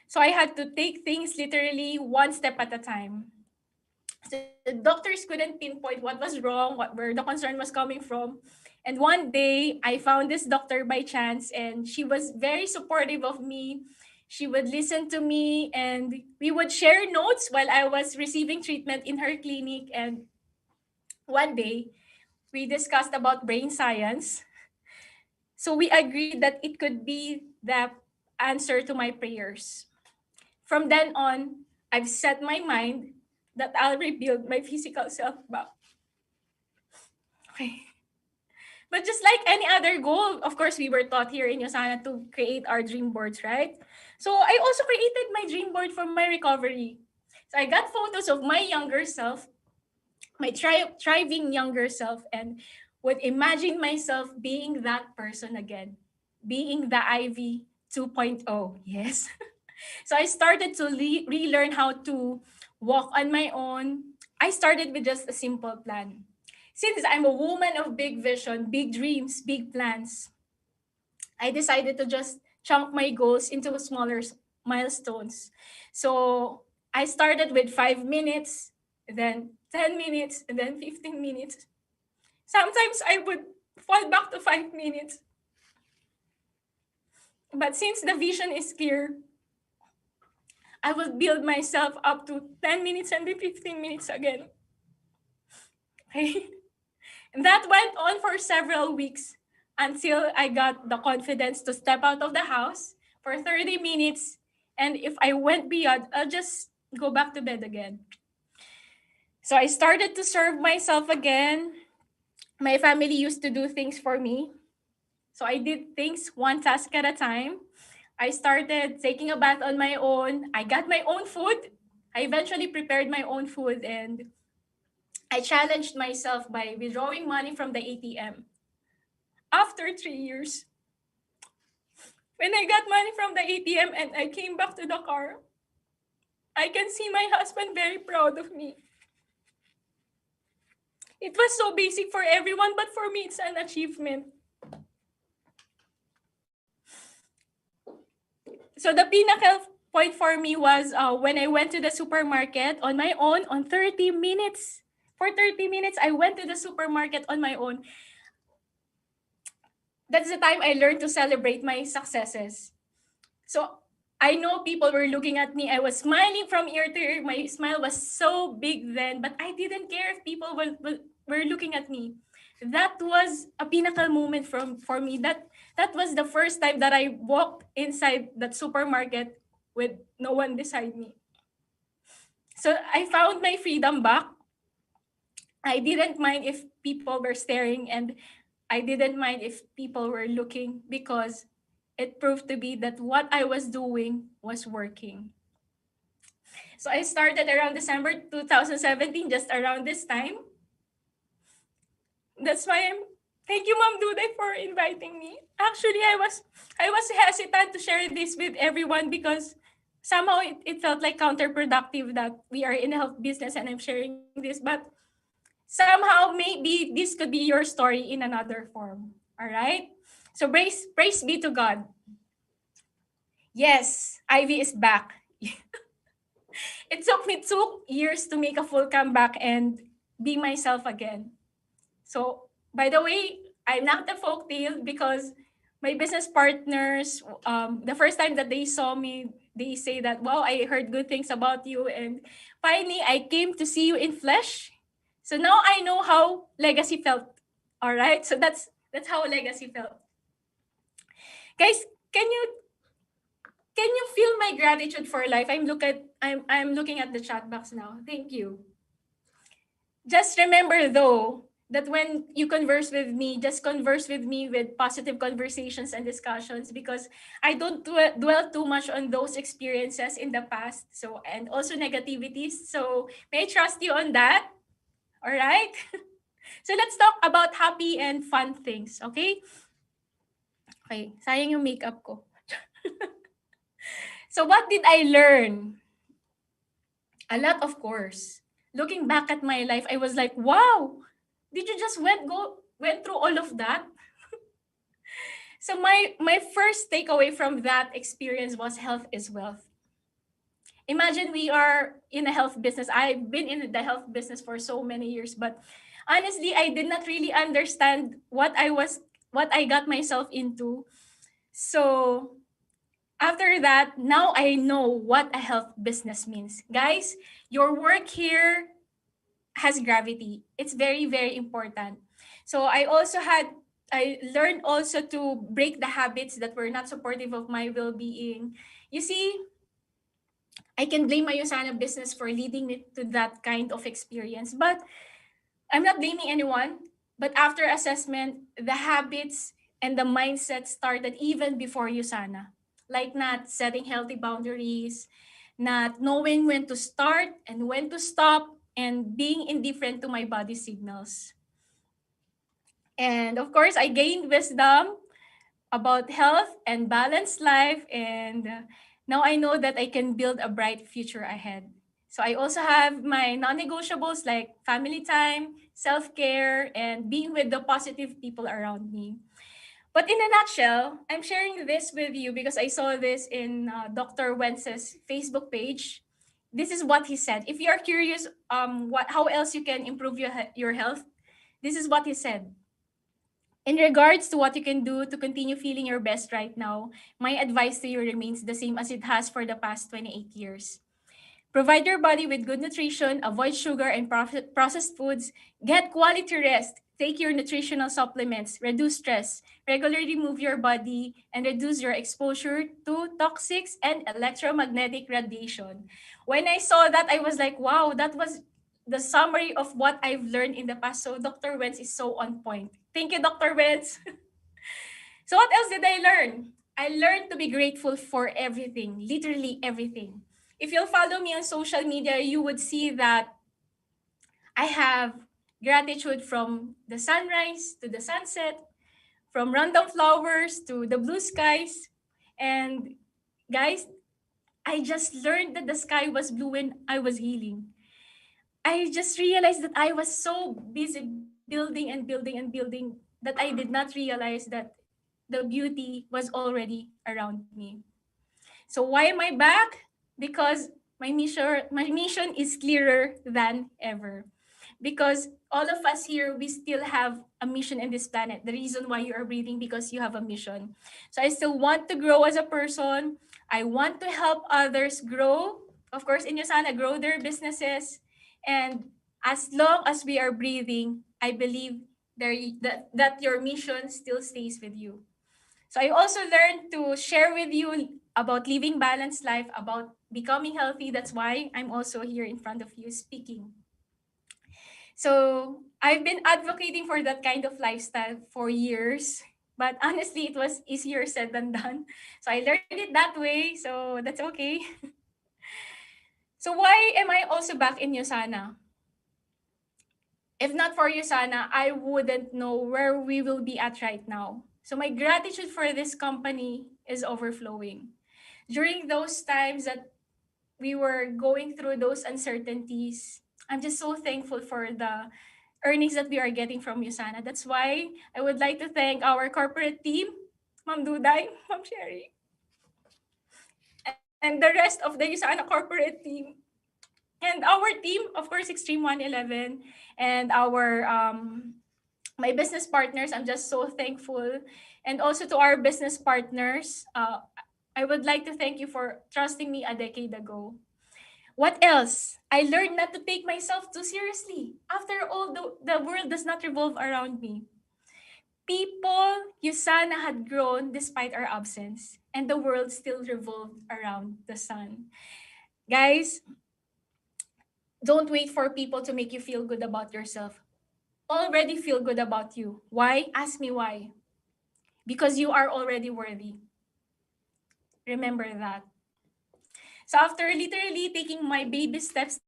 So I had to take things literally one step at a time. So the doctors couldn't pinpoint what was wrong, where the concern was coming from. And one day, I found this doctor by chance, and she was very supportive of me. She would listen to me, and we would share notes while I was receiving treatment in her clinic. And one day, we discussed about brain science. So we agreed that it could be the answer to my prayers. From then on, I've set my mind that I'll rebuild my physical self back. Okay. But just like any other goal, of course, we were taught here in Usana to create our dream boards, right? So I also created my dream board for my recovery. So I got photos of my younger self, my thriving younger self, and would imagine myself being that person again, being the Ivy 2.0. Yes. So I started to relearn how to walk on my own. I started with just a simple plan. Since I'm a woman of big vision, big dreams, big plans, I decided to just chunk my goals into smaller milestones. So I started with 5 minutes, then 10 minutes, and then 15 minutes. Sometimes I would fall back to 5 minutes. But since the vision is clear, I will build myself up to 10 minutes and then 15 minutes again. Okay? And that went on for several weeks until I got the confidence to step out of the house for 30 minutes. And if I went beyond, I'll just go back to bed again. So I started to serve myself again. My family used to do things for me. So I did things one task at a time. I started taking a bath on my own. I got my own food. I eventually prepared my own food, and I challenged myself by withdrawing money from the ATM. After 3 years, when I got money from the ATM and I came back to the car, I can see my husband very proud of me. It was so basic for everyone, but for me, it's an achievement. So the pinnacle point for me was when I went to the supermarket on my own on 30 minutes. For 30 minutes, I went to the supermarket on my own. That's the time I learned to celebrate my successes. So I know people were looking at me. I was smiling from ear to ear. My smile was so big then, but I didn't care if people were looking at me. That was a pinnacle moment for me. That was the first time that I walked inside that supermarket with no one beside me. So I found my freedom back. I didn't mind if people were staring, and I didn't mind if people were looking, because it proved to be that what I was doing was working. So I started around December 2017, just around this time. That's why I'm thank you, Ma'am Duday, for inviting me. Actually, I was hesitant to share this with everyone because somehow it felt like counterproductive that we are in a health business and I'm sharing this, but somehow maybe this could be your story in another form. All right? So praise be to God. Yes, Ivy is back. It took me 2 years to make a full comeback and be myself again. So, by the way, I'm not a folktale because my business partners, the first time that they saw me, they say that, wow, I heard good things about you. And finally, I came to see you in flesh. So now I know how legacy felt. All right. So that's how legacy felt. Guys, can you can you feel my gratitude for life? I'm looking at the chat box now. Thank you. Just remember though that when you converse with me, just converse with me with positive conversations and discussions, because I don't dwell too much on those experiences in the past. So, and also negativities. So may I trust you on that? All right. So let's talk about happy and fun things. Okay. Okay. Sayang yung makeup ko. So what did I learn? A lot, of course. Looking back at my life, I was like, wow, did you just went through all of that? So my first takeaway from that experience was health is wealth. Imagine we are in a health business. I've been in the health business for so many years, but honestly, I did not really understand what I got myself into. So after that, now I know what a health business means. Guys, your work here has gravity. It's very, very important. So I learned also to break the habits that were not supportive of my well-being. You see, I can blame my Usana business for leading me to that kind of experience, but I'm not blaming anyone. But after assessment, the habits and the mindset started even before Usana, like not setting healthy boundaries, not knowing when to start and when to stop, and being indifferent to my body signals. And of course, I gained wisdom about health and balanced life. And now I know that I can build a bright future ahead. So I also have my non-negotiables like family time, self-care, and being with the positive people around me. But in a nutshell, I'm sharing this with you because I saw this in Dr. Wentz's Facebook page. This is what he said. If you are curious, how else you can improve your health, this is what he said. In regards to what you can do to continue feeling your best right now, my advice to you remains the same as it has for the past 28 years. Provide your body with good nutrition, avoid sugar and processed foods, get quality rest, take your nutritional supplements, reduce stress, regularly move your body, and reduce your exposure to toxics and electromagnetic radiation. When I saw that, I was like, wow, that was the summary of what I've learned in the past. So Dr. Wentz is so on point. Thank you, Dr. Wentz. So what else did I learn? I learned to be grateful for everything, literally everything. If you'll follow me on social media, you would see that I have gratitude from the sunrise to the sunset, from random flowers to the blue skies. And guys, I just learned that the sky was blue when I was healing. I just realized that I was so busy building and building and building that I did not realize that the beauty was already around me. So why am I back? Because my mission is clearer than ever. because all of us here, we still have a mission in this planet. The reason why you are breathing, because you have a mission. So I still want to grow as a person. I want to help others grow, of course, in Usana, grow their businesses. And as long as we are breathing, I believe that your mission still stays with you. So I also learned to share with you about living balanced life, about becoming healthy. That's why I'm also here in front of you speaking. So I've been advocating for that kind of lifestyle for years, but honestly, it was easier said than done. So I learned it that way, so that's okay. So why am I also back in Usana? If not for Usana, I wouldn't know where we will be at right now. So my gratitude for this company is overflowing. During those times that we were going through those uncertainties, I'm just so thankful for the earnings that we are getting from Usana. That's why I would like to thank our corporate team, Ma'am Duday, Ma'am Sherry, and the rest of the Usana corporate team. And our team, of course, Extreme 111, and our my business partners. I'm just so thankful. And also to our business partners, I would like to thank you for trusting me a decade ago. What else? I learned not to take myself too seriously. After all, the world does not revolve around me. People, Usana had grown despite our absence, and the world still revolved around the sun. Guys, don't wait for people to make you feel good about yourself. Already feel good about you. Why? Ask me why. Because you are already worthy. Remember that. So after literally taking my baby steps,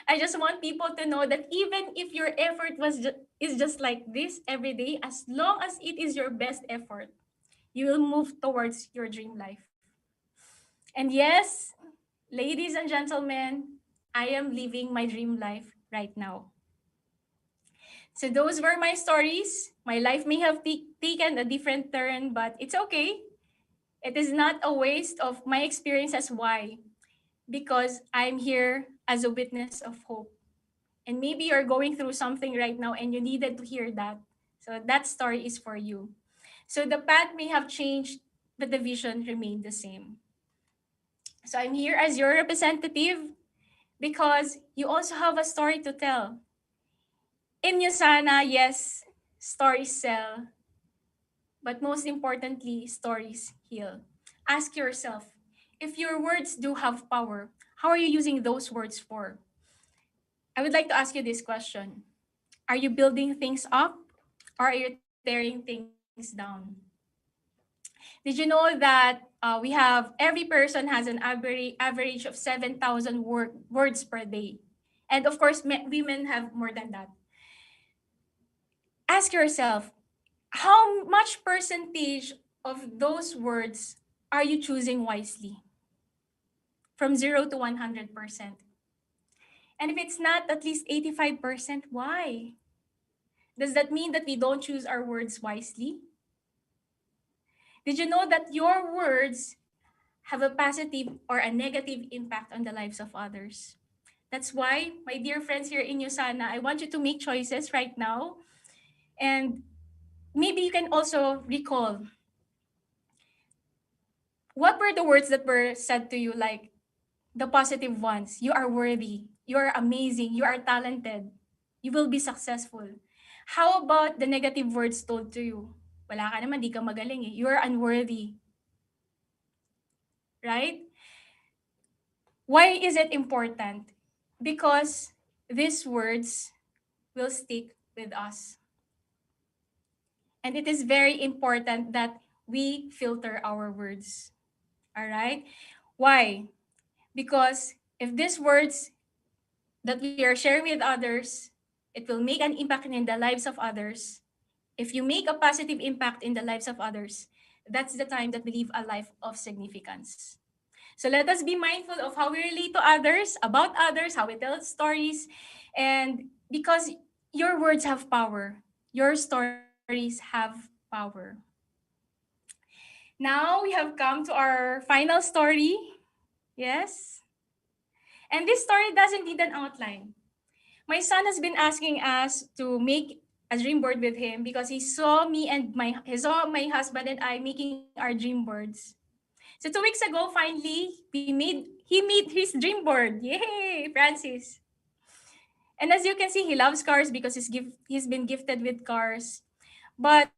I just want people to know that even if your effort is just like this every day, as long as it is your best effort, you will move towards your dream life. And yes, ladies and gentlemen, I am living my dream life right now. So those were my stories. My life may have taken a different turn, but it's okay. It is not a waste of my experiences. Why? Because I'm here as a witness of hope. And maybe you're going through something right now and you needed to hear that. So that story is for you. So the path may have changed, but the vision remained the same. So I'm here as your representative because you also have a story to tell. In Usana, yes, stories sell, but most importantly, stories heal. Ask yourself, if your words do have power, how are you using those words for? I would like to ask you this question. Are you building things up or are you tearing things down? Did you know that we have every person has an average of 7,000 words per day? And of course, women have more than that. Ask yourself, how much percentage of those words are you choosing wisely? From 0 to 100%. And if it's not at least 85%, why? Does that mean that we don't choose our words wisely? Did you know that your words have a positive or a negative impact on the lives of others? That's why, my dear friends here in Usana, I want you to make choices right now. And maybe you can also recall what were the words that were said to you, like the positive ones. You are worthy. You are amazing. You are talented. You will be successful. How about the negative words told to you? Wala ka naman, di ka magaling eh. You are unworthy. Right? Why is it important? Because these words will stick with us. And it is very important that we filter our words. All right? Why? Because if these words that we are sharing with others, it will make an impact in the lives of others. If you make a positive impact in the lives of others, that's the time that we live a life of significance. So let us be mindful of how we relate to others, about others, how we tell stories, and because your words have power, your stories have power. Now we have come to our final story. Yes. And this story doesn't need an outline. My son has been asking us to make a dream board with him because he saw my husband and I making our dream boards. So 2 weeks ago, finally, he made his dream board. Yay, Francis! And as you can see, he loves cars because he's been gifted with cars. But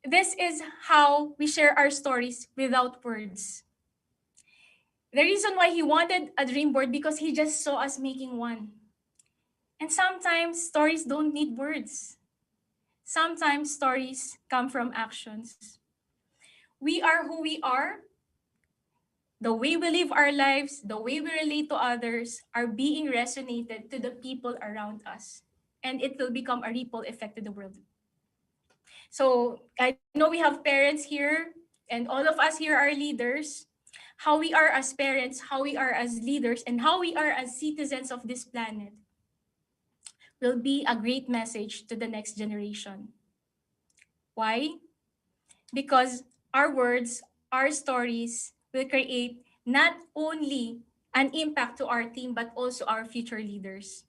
this is how we share our stories without words. The reason why he wanted a dream board because he just saw us making one. And sometimes stories don't need words. Sometimes stories come from actions. We are who we are. The way we live our lives, the way we relate to others are being resonated to the people around us. And it will become a ripple effect to the world. So I know we have parents here, and all of us here are leaders. How we are as parents, how we are as leaders, and how we are as citizens of this planet will be a great message to the next generation. Why? Because our words, our stories will create not only an impact to our team, but also our future leaders.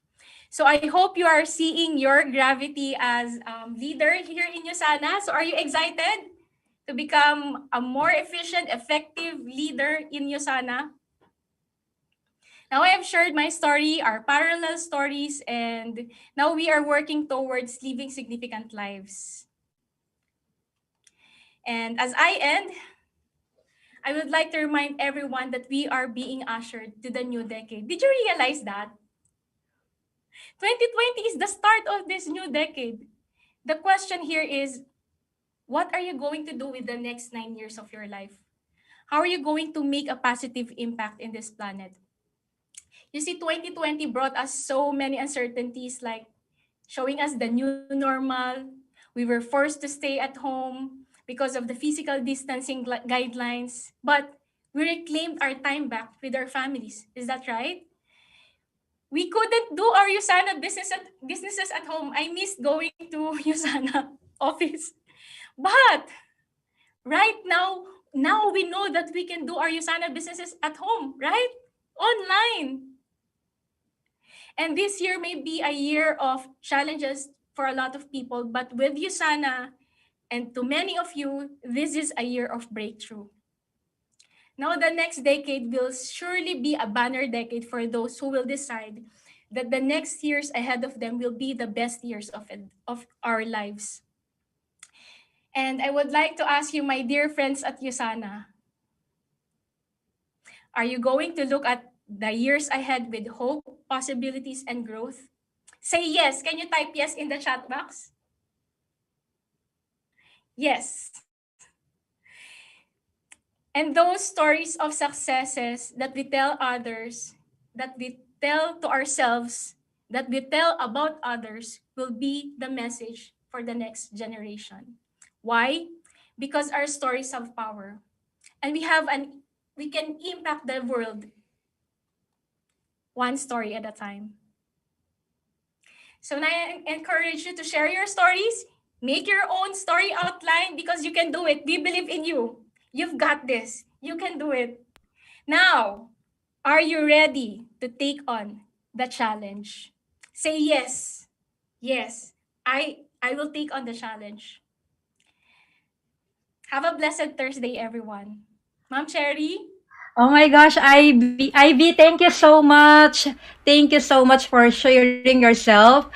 So I hope you are seeing your gravity as leader here in Usana. So are you excited to become a more efficient, effective leader in Usana? Now I have shared my story, our parallel stories, and now we are working towards living significant lives. And as I end, I would like to remind everyone that we are being ushered to the new decade. Did you realize that? 2020 is the start of this new decade. The question here is, what are you going to do with the next 9 years of your life? How are you going to make a positive impact in this planet? You see, 2020 brought us so many uncertainties, like showing us the new normal. We were forced to stay at home because of the physical distancing guidelines, but we reclaimed our time back with our families. Is that right? We couldn't do our Usana businesses at home. I missed going to Usana office. But right now we know that we can do our Usana businesses at home, right? Online. And this year may be a year of challenges for a lot of people, but with Usana and to many of you, this is a year of breakthrough. Now, the next decade will surely be a banner decade for those who will decide that the next years ahead of them will be the best years of our lives. And I would like to ask you, my dear friends at Usana, are you going to look at the years ahead with hope, possibilities, and growth? Say yes. Can you type yes in the chat box? Yes. And those stories of successes that we tell others, that we tell to ourselves, that we tell about others will be the message for the next generation. Why? Because our stories have power. And we can impact the world one story at a time. So now I encourage you to share your stories, make your own story outline because you can do it. We believe in you. You've got this. You can do it. Now, are you ready to take on the challenge? Say yes. Yes, I will take on the challenge. Have a blessed Thursday, everyone. Ma'am Cherry? Oh my gosh, Ivy, thank you so much. Thank you so much for sharing yourself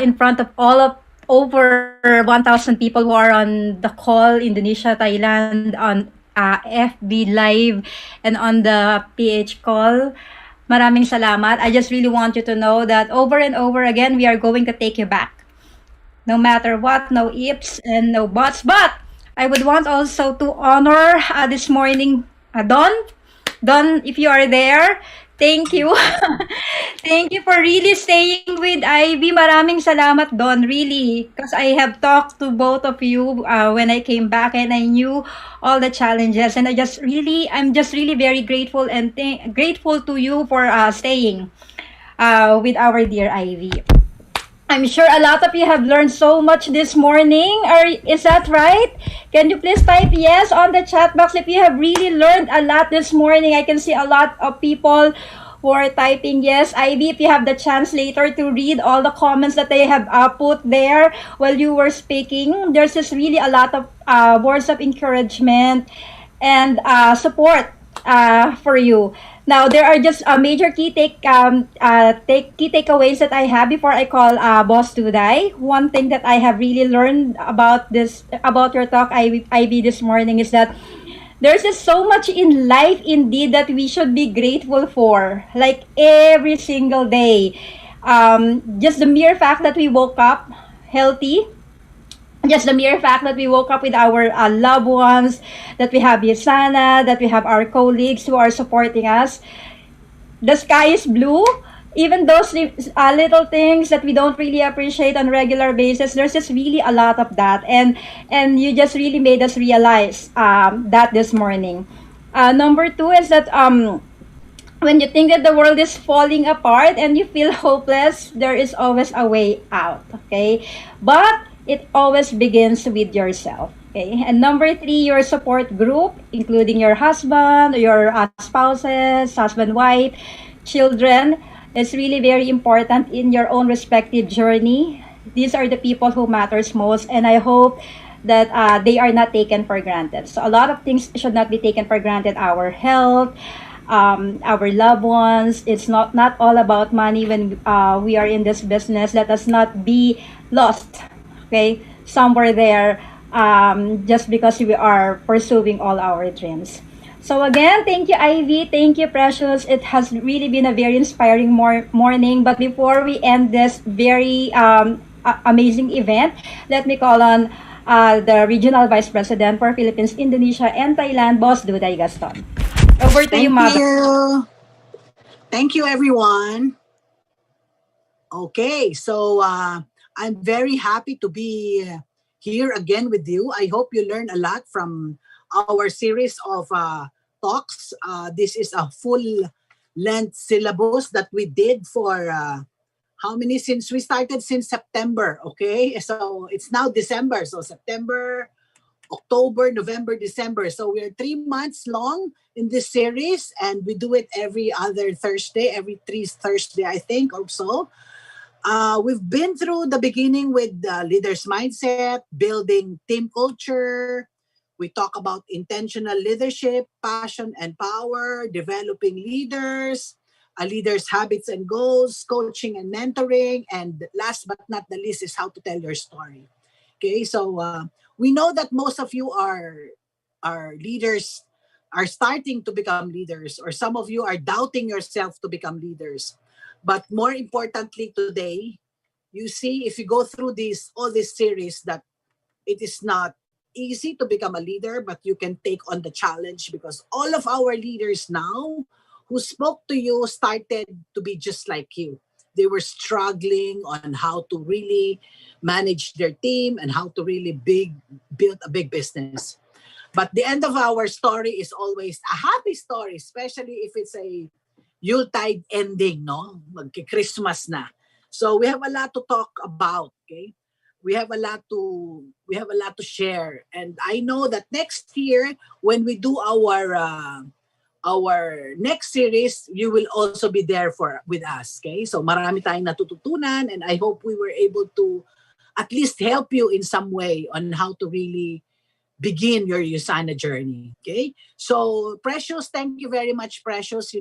in front of all of over 1,000 people who are on the call, Indonesia, Thailand, on FB Live, and on the PH call. Maraming salamat. I just really want you to know that over and over again, we are going to take you back. No matter what, no ifs and no buts. But I would want also to honor this morning, Don. Don, if you are there, thank you. Thank you for really staying with Ivy. Maraming salamat, Don, really. Because I have talked to both of you when I came back and I knew all the challenges. And I'm just really very grateful and grateful to you for staying with our dear Ivy. I'm sure a lot of you have learned so much this morning. Is that right? Can you please type yes on the chat box if you have really learned a lot this morning? I can see a lot of people for typing yes. Ivy, if you have the chance later to read all the comments that they have put there while you were speaking, there's just really a lot of words of encouragement and support for you. Now, there are just major key takeaways that I have before I call Boss Tuday. One thing that I have really learned about your talk, Ivy, this morning is that there's just so much in life indeed that we should be grateful for, like every single day. Just the mere fact that we woke up healthy, just the mere fact that we woke up with our loved ones, that we have Usana, that we have our colleagues who are supporting us. The sky is blue. Even those little things that we don't really appreciate on regular basis, there's just really a lot of that, and you just really made us realize that this morning. Number two is that when you think that the world is falling apart and you feel hopeless, there is always a way out, okay? But it always begins with yourself, okay? And number three, your support group, including your husband, your spouses, husband, wife, children, is really very important in your own respective journey. These are the people who matters most, and I hope that they are not taken for granted. So a lot of things should not be taken for granted. Our health, our loved ones. It's not all about money when we are in this business. Let us not be lost, okay, somewhere there, just because we are pursuing all our dreams. So again, thank you, Ivy. Thank you, Precious. It has really been a very inspiring morning. But before we end this very amazing event, let me call on the Regional Vice President for Philippines, Indonesia, and Thailand, Boss Duday Gaston. Over to you, Thank Mother. you. Thank you, everyone. Okay, so I'm very happy to be here again with you. I hope you learn a lot from our series of talks. This is a full length syllabus that we did for how many since we started since September. Okay, so it's now December. So September, October, November, December. So we're 3 months long in this series, and we do it every other Thursday, every 3 Thursday, I think, or so. We've been through the beginning with leaders' mindset, building team culture. We talk about intentional leadership, passion and power, developing leaders, leaders' habits and goals, coaching and mentoring, and last but not the least is how to tell your story. Okay, so we know that most of you are leaders, are starting to become leaders, or some of you are doubting yourself to become leaders. But more importantly today, you see, if you go through all this series, that it is not easy to become a leader, but you can take on the challenge, because all of our leaders now who spoke to you started to be just like you. They were struggling on how to really manage their team and how to really build a big business. But the end of our story is always a happy story, especially if it's a Yuletide ending, no? Mag-Christmas na. So we have a lot to talk about, okay? We have a lot to share, and I know that next year when we do our next series, you will also be there with us, okay? So marami tayong natututunan, and I hope we were able to at least help you in some way on how to really begin your Usana journey. Okay. So Precious, thank you very much, Precious.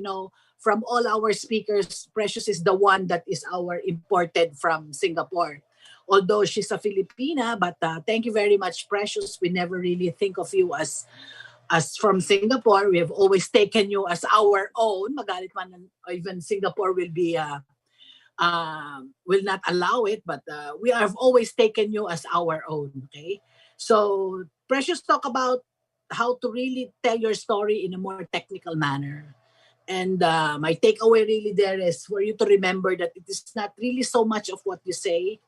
From all our speakers, Precious is the one that is our imported from Singapore. Although she's a Filipina, but thank you very much, Precious. We never really think of you as from Singapore. We have always taken you as our own. Magalit man, even Singapore will not allow it, but we have always taken you as our own. Okay. So Precious talk about how to really tell your story in a more technical manner. And my takeaway really there is for you to remember that it is not really so much of what you say,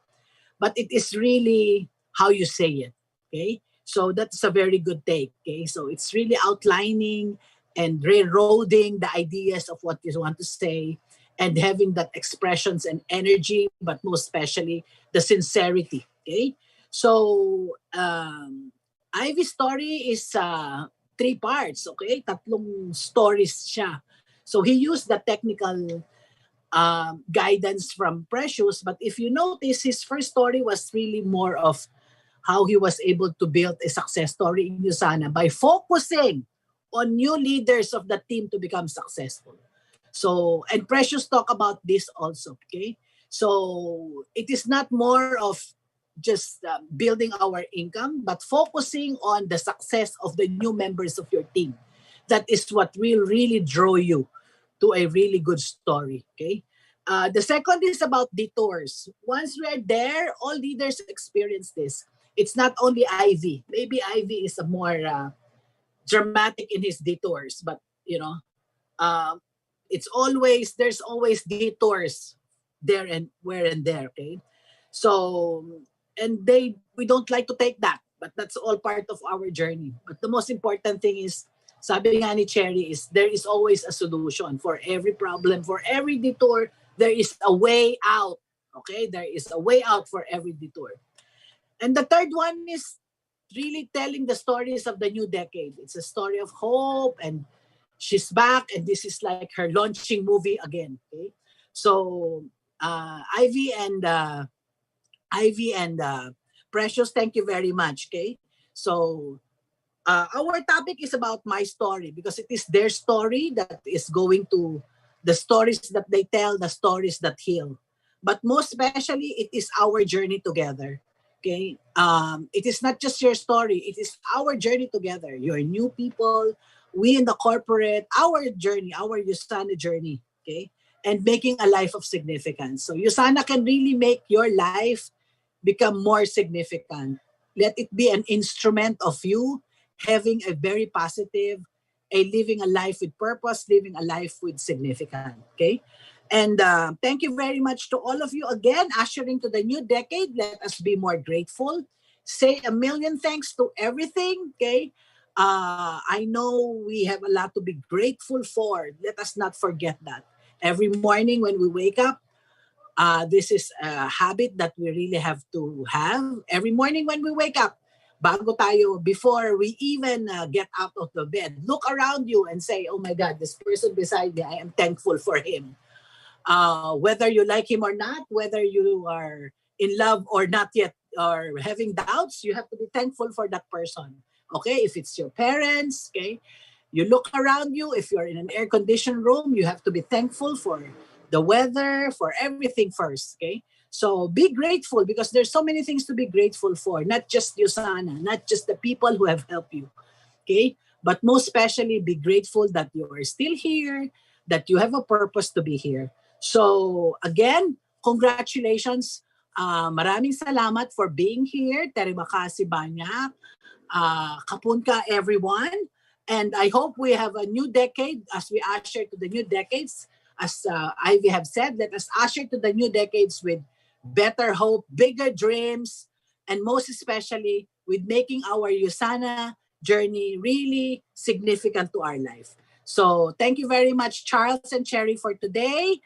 but it is really how you say it. Okay. So that's a very good take. Okay. So it's really outlining and railroading the ideas of what you want to say, and having that expressions and energy, but most especially the sincerity. Okay. So Ivy's story is 3 parts. Okay. Tatlong stories siya. So he used the technical guidance from Precious. But if you notice, his first story was really more of how he was able to build a success story in Usana by focusing on new leaders of the team to become successful. So, and Precious talk about this also, okay? So, it is not more of just building our income, but focusing on the success of the new members of your team. That is what will really draw you to a really good story, okay? The second is about detours. Once we are there, all leaders experience this. It's not only Ivy. Maybe Ivy is a more dramatic in his detours, but you know, uh, it's always there's always detours there and where and there. Okay, so and we don't like to take that, but that's all part of our journey. But the most important thing is, sabi nga ni Cherry, is there is always a solution for every problem, for every detour. There is a way out. Okay, there is a way out for every detour. And the third one is really telling the stories of the new decade. It's a story of hope, and she's back, and this is like her launching movie again. Okay, so Ivy and Precious, thank you very much. Okay, so our topic is about my story because it is their story that is going to the stories that they tell, the stories that heal. But most especially, it is our journey together. Okay, it is not just your story; it is our journey together. You're new people, we in the corporate, our journey, our Usana journey. Okay, and making a life of significance. So Usana can really make your life become more significant. Let it be an instrument of you having a very positive, a living a life with purpose, living a life with significance. Okay. And thank you very much to all of you again, ushering to the new decade. Let us be more grateful. Say a million thanks to everything. Okay. I know we have a lot to be grateful for. Let us not forget that. Every morning when we wake up, this is a habit that we really have to have every morning when we wake up. Bago tayo, before we even get out of the bed, look around you and say, oh my God, this person beside me, I am thankful for him. Whether you like him or not, whether you are in love or not yet, or having doubts, you have to be thankful for that person. Okay, if it's your parents, okay, you look around you. If you're in an air-conditioned room, you have to be thankful for the weather, for everything first. Okay, so be grateful because there's so many things to be grateful for. Not just Usana, not just the people who have helped you. Okay, but most especially be grateful that you are still here, that you have a purpose to be here. So again, congratulations. Maraming salamat for being here. Terima kasih banyak. Kapun ka everyone. And I hope we have a new decade as we usher to the new decades. As Ivy have said, let us usher to the new decades with better hope, bigger dreams, and most especially with making our Usana journey really significant to our life. So thank you very much, Charles and Cherry, for today.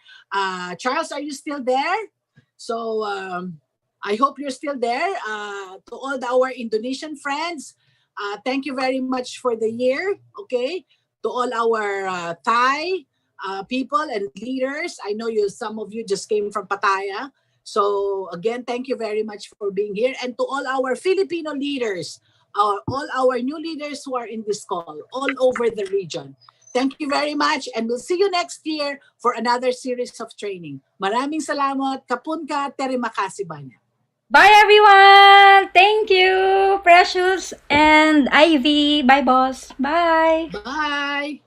Charles, are you still there? So I hope you're still there. To all our Indonesian friends, thank you very much for the year. Okay, to all our Thai people and leaders. I know some of you just came from Pattaya. So again, thank you very much for being here. And to all our Filipino leaders, all our new leaders who are in this call, all over the region. Thank you very much, and we'll see you next year for another series of training. Maraming salamat. Kapun ka, terima kasih banyak. Bye everyone! Thank you, Precious and Ivy. Bye, boss. Bye. Bye!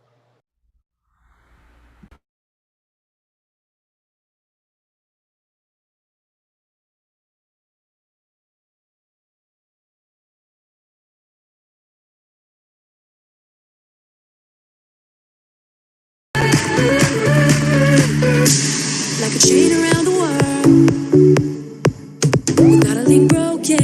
Like a train around